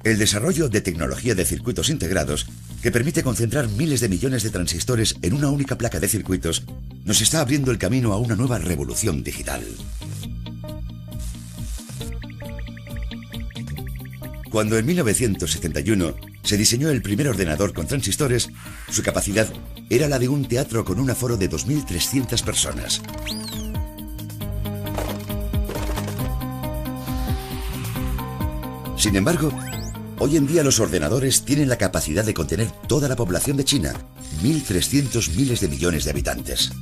Speaker 1: El desarrollo de tecnología de circuitos integrados, que permite concentrar miles de millones de transistores en una única placa de circuitos, nos está abriendo el camino a una nueva revolución digital. Cuando en 1971 se diseñó el primer ordenador con transistores, su capacidad era la de un teatro con un aforo de 2.300 personas. Sin embargo, Hoy en día los ordenadores tienen la capacidad de contener toda la población de China, 1.300 miles de millones de habitantes.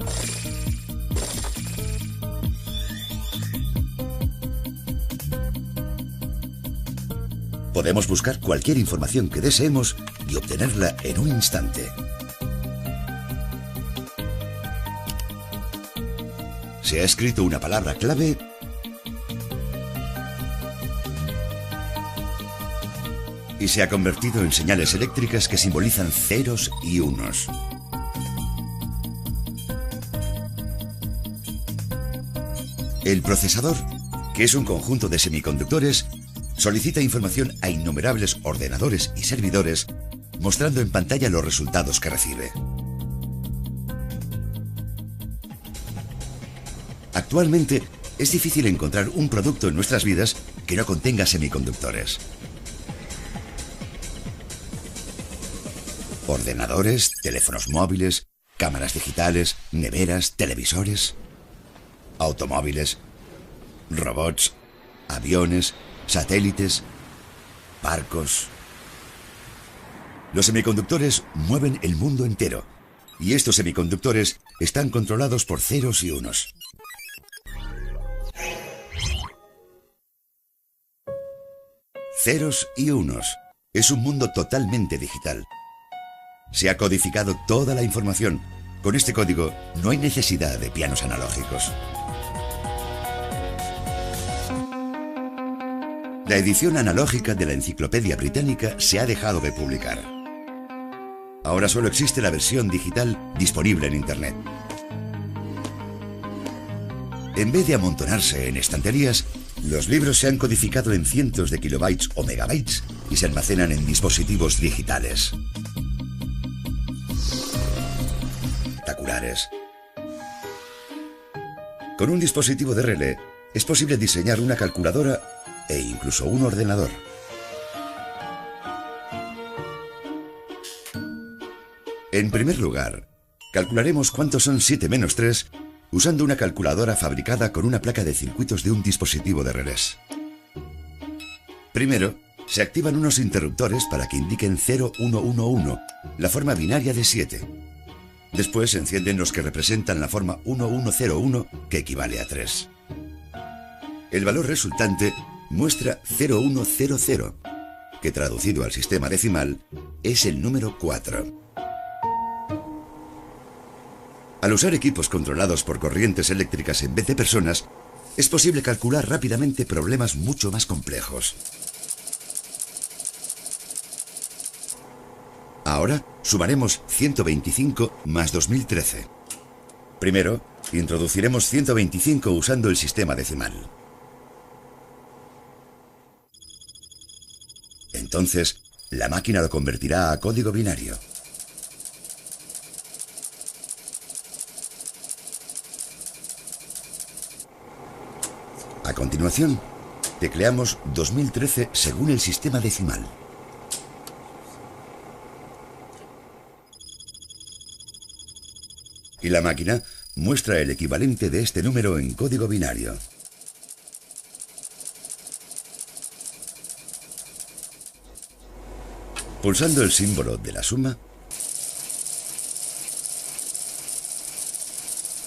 Speaker 1: Podemos buscar cualquier información que deseemos y obtenerla en un instante. Se ha escrito una palabra clave y se ha convertido en señales eléctricas que simbolizan ceros y unos. El procesador, que es un conjunto de semiconductores, solicita información a innumerables ordenadores y servidores, mostrando en pantalla los resultados que recibe. Actualmente, es difícil encontrar un producto en nuestras vidas que no contenga semiconductores. Ordenadores, teléfonos móviles, cámaras digitales, neveras, televisores, automóviles, robots, aviones, satélites, barcos. Los semiconductores mueven el mundo entero, y estos semiconductores están controlados por ceros y unos. Ceros y unos. Es un mundo totalmente digital. Se ha codificado toda la información. Con este código no hay necesidad de pianos analógicos. La edición analógica de la Enciclopedia Británica se ha dejado de publicar. Ahora solo existe la versión digital disponible en Internet. En vez de amontonarse en estanterías, los libros se han codificado en cientos de kilobytes o megabytes y se almacenan en dispositivos digitales. Espectaculares. Con un dispositivo de relé es posible diseñar una calculadora e incluso un ordenador. En primer lugar, calcularemos cuántos son 7 menos 3 usando una calculadora fabricada con una placa de circuitos de un dispositivo de relés. Primero, se activan unos interruptores para que indiquen 0111, la forma binaria de 7. Después se encienden los que representan la forma 1101, que equivale a 3. El valor resultante muestra 0100, que traducido al sistema decimal es el número 4. Al usar equipos controlados por corrientes eléctricas en vez de personas, es posible calcular rápidamente problemas mucho más complejos. Ahora sumaremos 125 más 2013. Primero, introduciremos 125 usando el sistema decimal. Entonces, la máquina lo convertirá a código binario. A continuación, tecleamos 2013 según el sistema decimal. Y la máquina muestra el equivalente de este número en código binario. Pulsando el símbolo de la suma,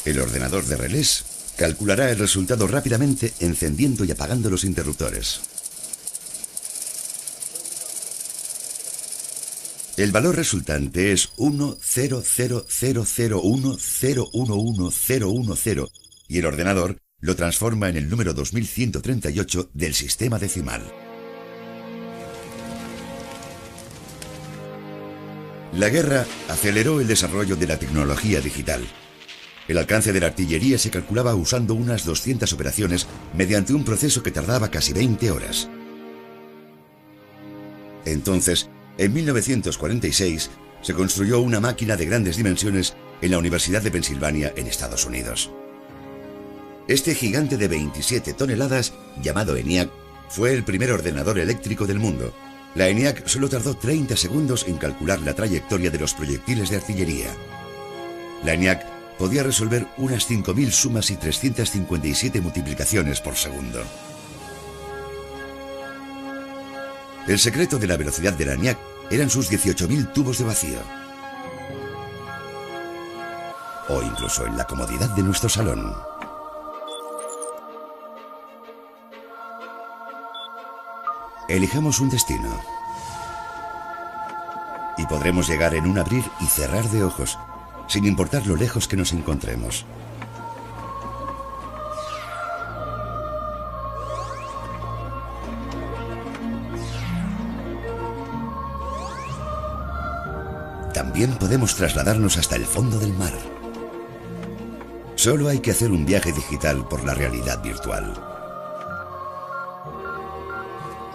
Speaker 1: el ordenador de relés calculará el resultado rápidamente encendiendo y apagando los interruptores. El valor resultante es 1000010110010 y el ordenador lo transforma en el número 2138 del sistema decimal. La guerra aceleró el desarrollo de la tecnología digital. El alcance de la artillería se calculaba usando unas 200 operaciones mediante un proceso que tardaba casi 20 horas. Entonces, en 1946, se construyó una máquina de grandes dimensiones en la Universidad de Pensilvania, en Estados Unidos. Este gigante de 27 toneladas, llamado ENIAC, fue el primer ordenador eléctrico del mundo. La ENIAC solo tardó 30 segundos en calcular la trayectoria de los proyectiles de artillería. La ENIAC podía resolver unas 5.000 sumas y 357 multiplicaciones por segundo. El secreto de la velocidad del ENIAC eran sus 18.000 tubos de vacío. O incluso en la comodidad de nuestro salón. Elijamos un destino. Y podremos llegar en un abrir y cerrar de ojos, sin importar lo lejos que nos encontremos. También podemos trasladarnos hasta el fondo del mar. Solo hay que hacer un viaje digital por la realidad virtual.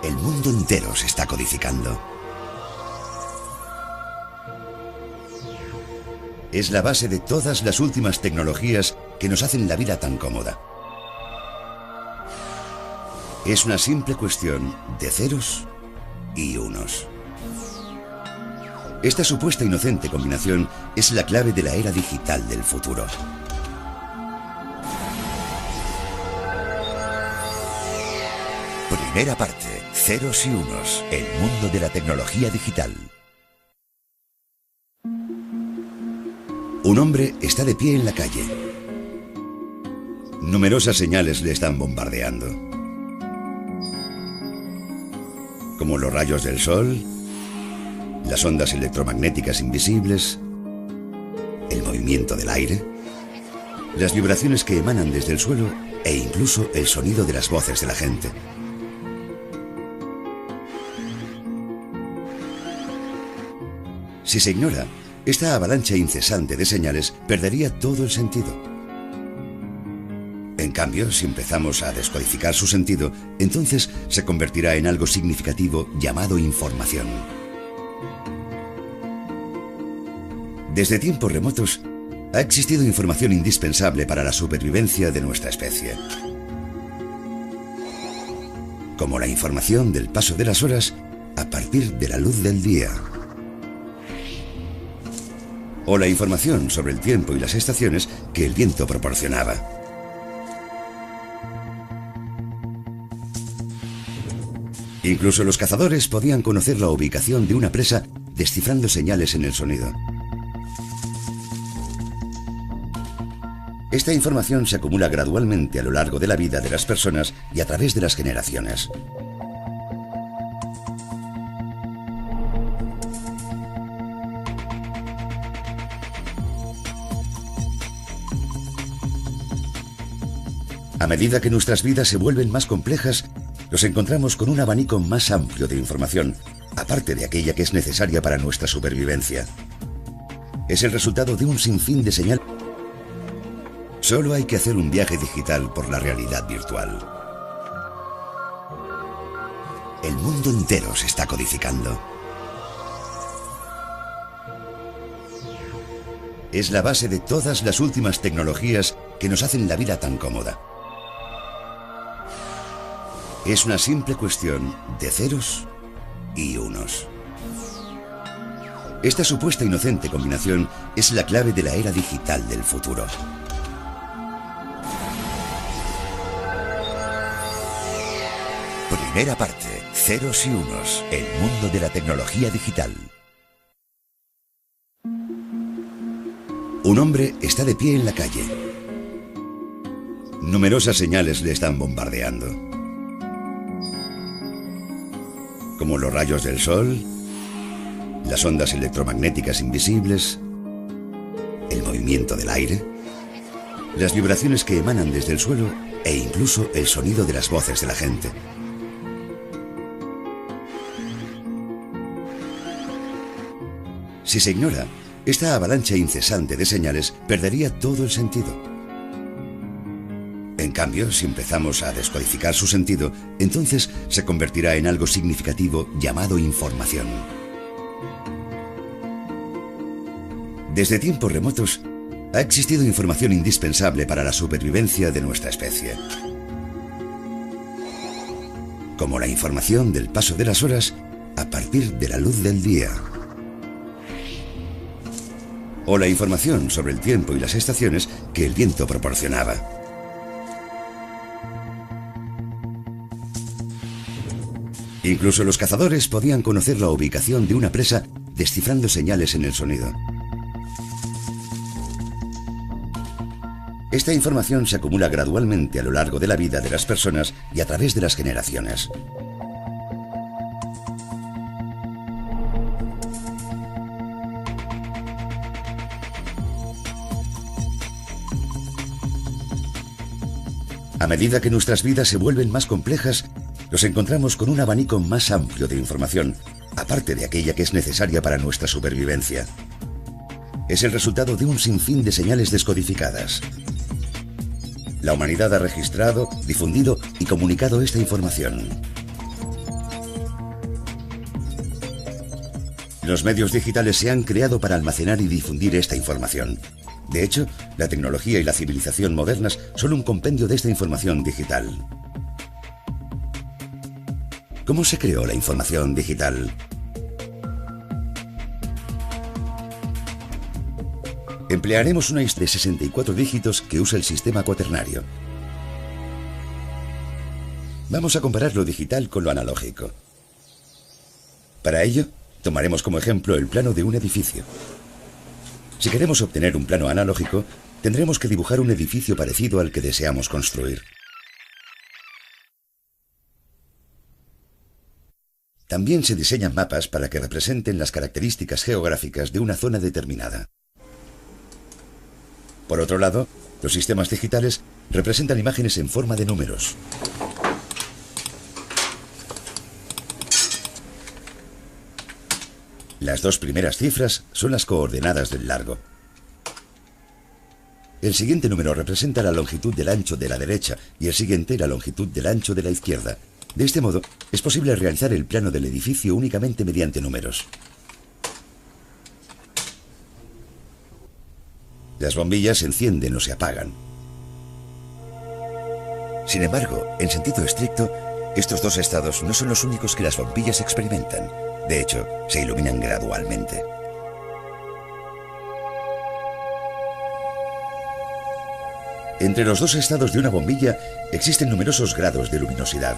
Speaker 1: El mundo entero se está codificando. Es la base de todas las últimas tecnologías que nos hacen la vida tan cómoda. Es una simple cuestión de ceros y unos. Esta supuesta inocente combinación es la clave de la era digital del futuro. Primera parte, ceros y unos, el mundo de la tecnología digital. Un hombre está de pie en la calle. Numerosas señales le están bombardeando. Como los rayos del sol, las ondas electromagnéticas invisibles, el movimiento del aire, las vibraciones que emanan desde el suelo e incluso el sonido de las voces de la gente. Si se ignora, esta avalancha incesante de señales perdería todo el sentido. En cambio, si empezamos a descodificar su sentido, entonces se convertirá en algo significativo llamado información. Desde tiempos remotos, ha existido información indispensable para la supervivencia de nuestra especie. Como la información del paso de las horas a partir de la luz del día. O la información sobre el tiempo y las estaciones que el viento proporcionaba. Incluso los cazadores podían conocer la ubicación de una presa descifrando señales en el sonido. Esta información se acumula gradualmente a lo largo de la vida de las personas y a través de las generaciones. A medida que nuestras vidas se vuelven más complejas, nos encontramos con un abanico más amplio de información, aparte de aquella que es necesaria para nuestra supervivencia. Es el resultado de un sinfín de señales. Solo hay que hacer un viaje digital por la realidad virtual. El mundo entero se está codificando. Es la base de todas las últimas tecnologías que nos hacen la vida tan cómoda. Es una simple cuestión de ceros y unos. Esta supuesta inocente combinación es la clave de la era digital del futuro. Primera parte, ceros y unos, el mundo de la tecnología digital. Un hombre está de pie en la calle. Numerosas señales le están bombardeando. Como los rayos del sol, las ondas electromagnéticas invisibles, el movimiento del aire, las vibraciones que emanan desde el suelo e incluso el sonido de las voces de la gente. Si se ignora, esta avalancha incesante de señales perdería todo el sentido. En cambio, si empezamos a descodificar su sentido, entonces se convertirá en algo significativo llamado información. Desde tiempos remotos, ha existido información indispensable para la supervivencia de nuestra especie. Como la información del paso de las horas a partir de la luz del día. O la información sobre el tiempo y las estaciones que el viento proporcionaba. Incluso los cazadores podían conocer la ubicación de una presa descifrando señales en el sonido. Esta información se acumula gradualmente a lo largo de la vida de las personas y a través de las generaciones. A medida que nuestras vidas se vuelven más complejas, nos encontramos con un abanico más amplio de información, aparte de aquella que es necesaria para nuestra supervivencia. Es el resultado de un sinfín de señales descodificadas. La humanidad ha registrado, difundido y comunicado esta información. Los medios digitales se han creado para almacenar y difundir esta información. De hecho, la tecnología y la civilización modernas son un compendio de esta información digital. ¿Cómo se creó la información digital? Emplearemos una lista de 64 dígitos que usa el sistema cuaternario. Vamos a comparar lo digital con lo analógico. Para ello, tomaremos como ejemplo el plano de un edificio. Si queremos obtener un plano analógico, tendremos que dibujar un edificio parecido al que deseamos construir. También se diseñan mapas para que representen las características geográficas de una zona determinada. Por otro lado, los sistemas digitales representan imágenes en forma de números. Las dos primeras cifras son las coordenadas del largo. El siguiente número representa la longitud del ancho de la derecha y el siguiente la longitud del ancho de la izquierda. De este modo, es posible realizar el plano del edificio únicamente mediante números. Las bombillas se encienden o se apagan. Sin embargo, en sentido estricto, estos dos estados no son los únicos que las bombillas experimentan. De hecho, se iluminan gradualmente. Entre los dos estados de una bombilla existen numerosos grados de luminosidad.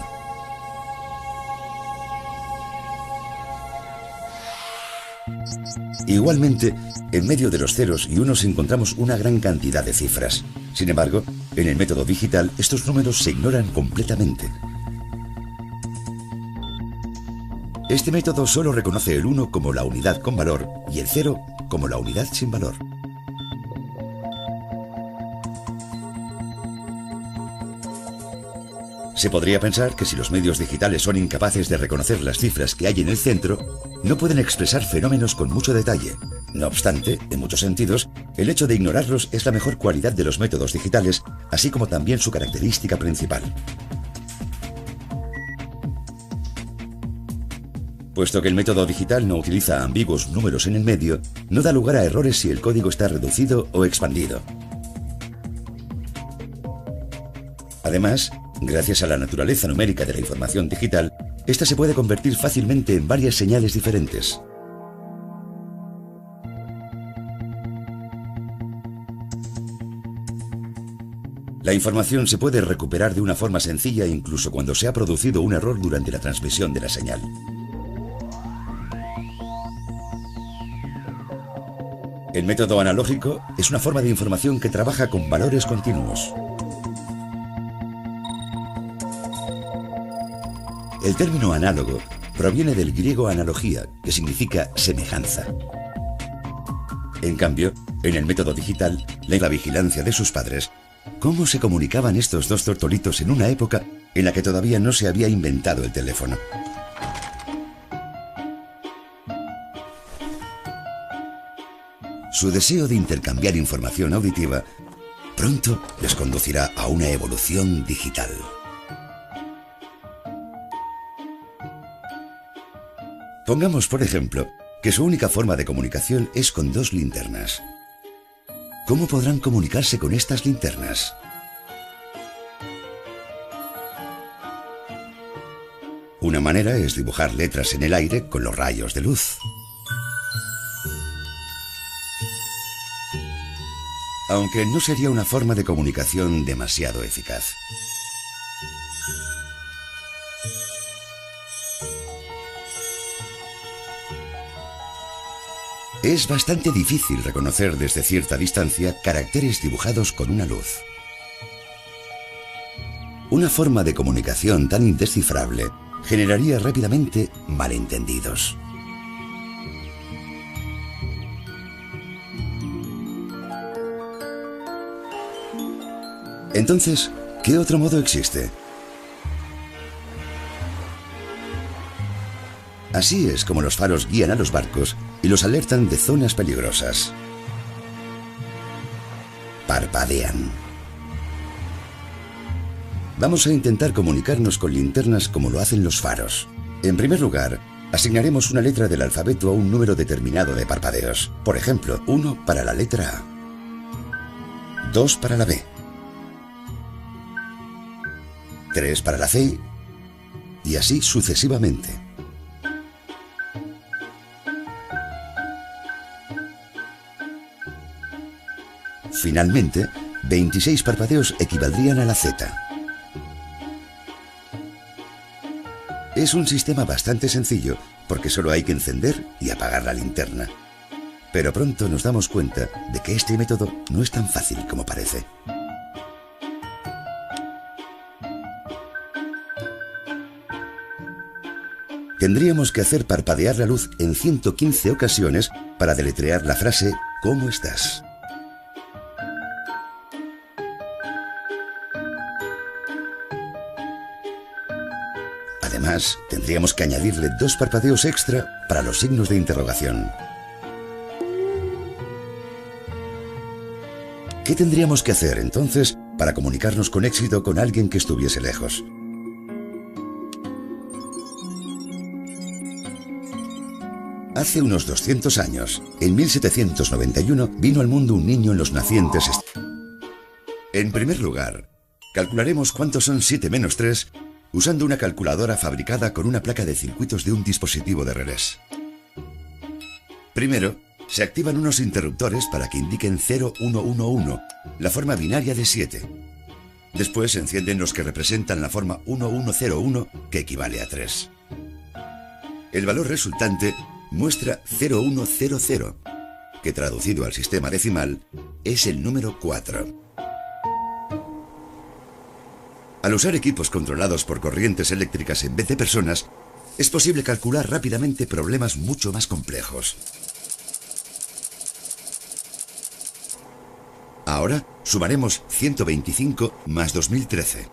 Speaker 1: Igualmente, en medio de los ceros y unos encontramos una gran cantidad de cifras. Sin embargo, en el método digital estos números se ignoran completamente. Este método solo reconoce el 1 como la unidad con valor y el 0 como la unidad sin valor. Se podría pensar que si los medios digitales son incapaces de reconocer las cifras que hay en el centro, no pueden expresar fenómenos con mucho detalle. No obstante, en muchos sentidos, el hecho de ignorarlos es la mejor cualidad de los métodos digitales, así como también su característica principal. Puesto que el método digital no utiliza ambiguos números en el medio, no da lugar a errores si el código está reducido o expandido. Además, gracias a la naturaleza numérica de la información digital, esta se puede convertir fácilmente en varias señales diferentes. La información se puede recuperar de una forma sencilla incluso cuando se ha producido un error durante la transmisión de la señal. El método analógico es una forma de información que trabaja con valores continuos. El término análogo proviene del griego analogía, que significa semejanza. En cambio, en el método digital, la vigilancia de sus padres, ¿cómo se comunicaban estos dos tortolitos en una época en la que todavía no se había inventado el teléfono? Su deseo de intercambiar información auditiva pronto les conducirá a una evolución digital. Pongamos, por ejemplo, que su única forma de comunicación es con dos linternas. ¿Cómo podrán comunicarse con estas linternas? Una manera es dibujar letras en el aire con los rayos de luz. Aunque no sería una forma de comunicación demasiado eficaz. Es bastante difícil reconocer desde cierta distancia caracteres dibujados con una luz. Una forma de comunicación tan indescifrable generaría rápidamente malentendidos. Entonces, ¿qué otro modo existe? Así es como los faros guían a los barcos y los alertan de zonas peligrosas. Parpadean. Vamos a intentar comunicarnos con linternas como lo hacen los faros. En primer lugar, asignaremos una letra del alfabeto a un número determinado de parpadeos. Por ejemplo, 1 para la letra A, 2 para la B, 3 para la C y así sucesivamente. Finalmente, 26 parpadeos equivaldrían a la Z. Es un sistema bastante sencillo porque solo hay que encender y apagar la linterna. Pero pronto nos damos cuenta de que este método no es tan fácil como parece. Tendríamos que hacer parpadear la luz en 115 ocasiones para deletrear la frase ¿Cómo estás? Además, tendríamos que añadirle 2 parpadeos extra para los signos de interrogación. ¿Qué tendríamos que hacer entonces para comunicarnos con éxito con alguien que estuviese lejos? Hace unos 200 años, en 1791, vino al mundo un niño en los nacientes. En primer lugar, calcularemos cuántos son 7 menos 3 usando una calculadora fabricada con una placa de circuitos de un dispositivo de relés. Primero, se activan unos interruptores para que indiquen 0111, la forma binaria de 7. Después se encienden los que representan la forma 1101, que equivale a 3. El valor resultante muestra 0100, que traducido al sistema decimal es el número 4. Al usar equipos controlados por corrientes eléctricas en vez de personas, es posible calcular rápidamente problemas mucho más complejos. Ahora sumaremos 125 más 2013.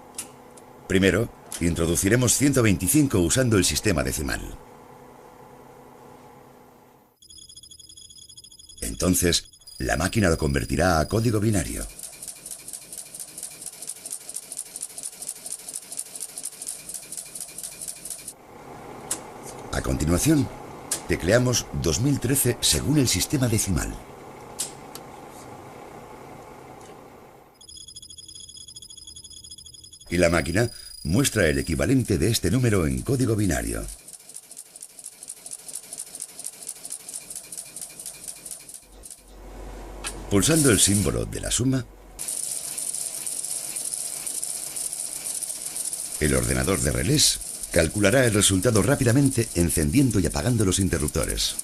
Speaker 1: Primero, introduciremos 125 usando el sistema decimal. Entonces, la máquina lo convertirá a código binario. A continuación, tecleamos 2013 según el sistema decimal. Y la máquina muestra el equivalente de este número en código binario. Pulsando el símbolo de la suma, el ordenador de relés calculará el resultado rápidamente encendiendo y apagando los interruptores.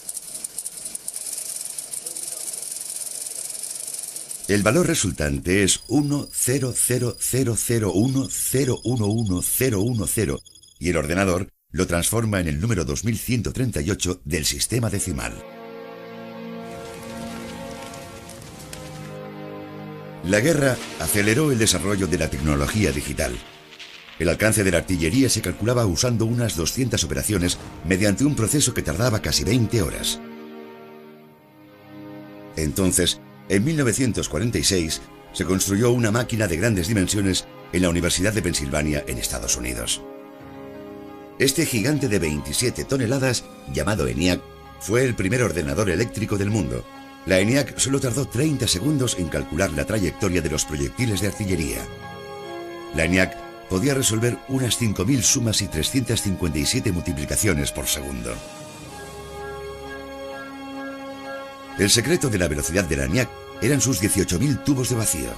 Speaker 1: El valor resultante es 1000010110010 y el ordenador lo transforma en el número 2138 del sistema decimal. La guerra aceleró el desarrollo de la tecnología digital. El alcance de la artillería se calculaba usando unas 200 operaciones mediante un proceso que tardaba casi 20 horas. Entonces, en 1946, se construyó una máquina de grandes dimensiones en la Universidad de Pensilvania, en Estados Unidos. Este gigante de 27 toneladas, llamado ENIAC, fue el primer ordenador eléctrico del mundo. La ENIAC solo tardó 30 segundos en calcular la trayectoria de los proyectiles de artillería. La ENIAC podía resolver unas 5.000 sumas y 357 multiplicaciones por segundo. El secreto de la velocidad de la ENIAC eran sus 18.000 tubos de vacío.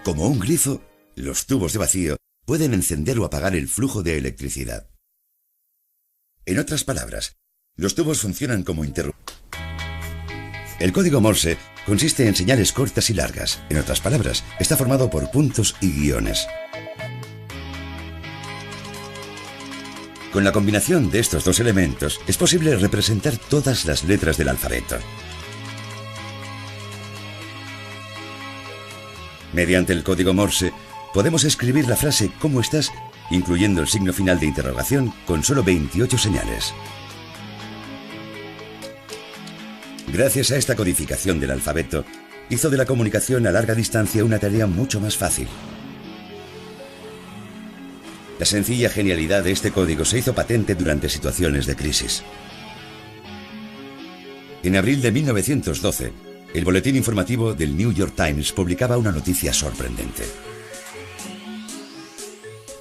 Speaker 1: Como un grifo, los tubos de vacío pueden encender o apagar el flujo de electricidad. En otras palabras, los tubos funcionan como interruptores. El código Morse consiste en señales cortas y largas. En otras palabras, está formado por puntos y guiones. Con la combinación de estos dos elementos, es posible representar todas las letras del alfabeto. Mediante el código Morse, podemos escribir la frase ¿cómo estás?, incluyendo el signo final de interrogación, con solo 28 señales. Gracias a esta codificación del alfabeto, hizo de la comunicación a larga distancia una tarea mucho más fácil. La sencilla genialidad de este código se hizo patente durante situaciones de crisis. En abril de 1912, el boletín informativo del New York Times publicaba una noticia sorprendente.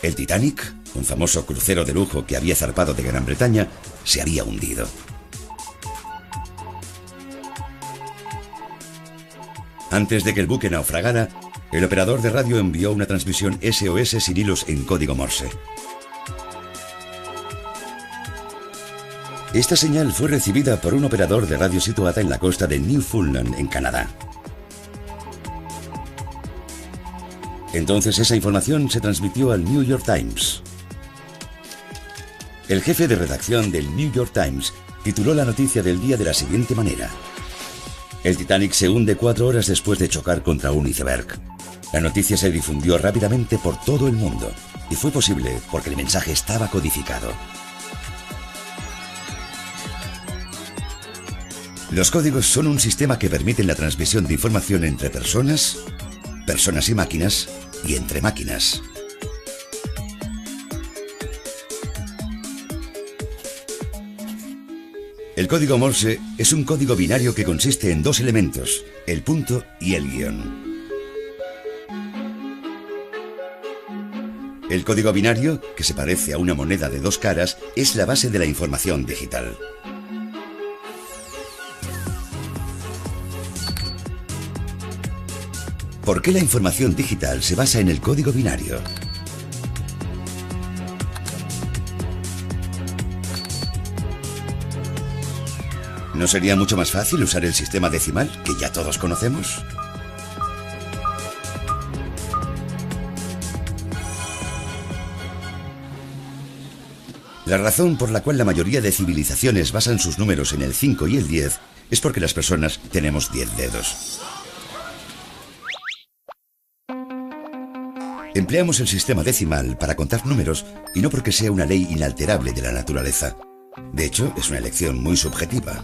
Speaker 1: El Titanic, un famoso crucero de lujo que había zarpado de Gran Bretaña, se había hundido. Antes de que el buque naufragara, el operador de radio envió una transmisión SOS sin hilos en código Morse. Esta señal fue recibida por un operador de radio situada en la costa de Newfoundland, en Canadá. Entonces esa información se transmitió al New York Times. El jefe de redacción del New York Times tituló la noticia del día de la siguiente manera: el Titanic se hunde 4 horas después de chocar contra un iceberg. La noticia se difundió rápidamente por todo el mundo y fue posible porque el mensaje estaba codificado. Los códigos son un sistema que permiten la transmisión de información entre personas, personas y máquinas, y entre máquinas. El código Morse es un código binario que consiste en 2 elementos, el punto y el guión. El código binario, que se parece a una moneda de 2 caras, es la base de la información digital. ¿Por qué la información digital se basa en el código binario? ¿No sería mucho más fácil usar el sistema decimal, que ya todos conocemos? La razón por la cual la mayoría de civilizaciones basan sus números en el 5 y el 10 es porque las personas tenemos 10 dedos. Empleamos el sistema decimal para contar números y no porque sea una ley inalterable de la naturaleza. De hecho, es una elección muy subjetiva.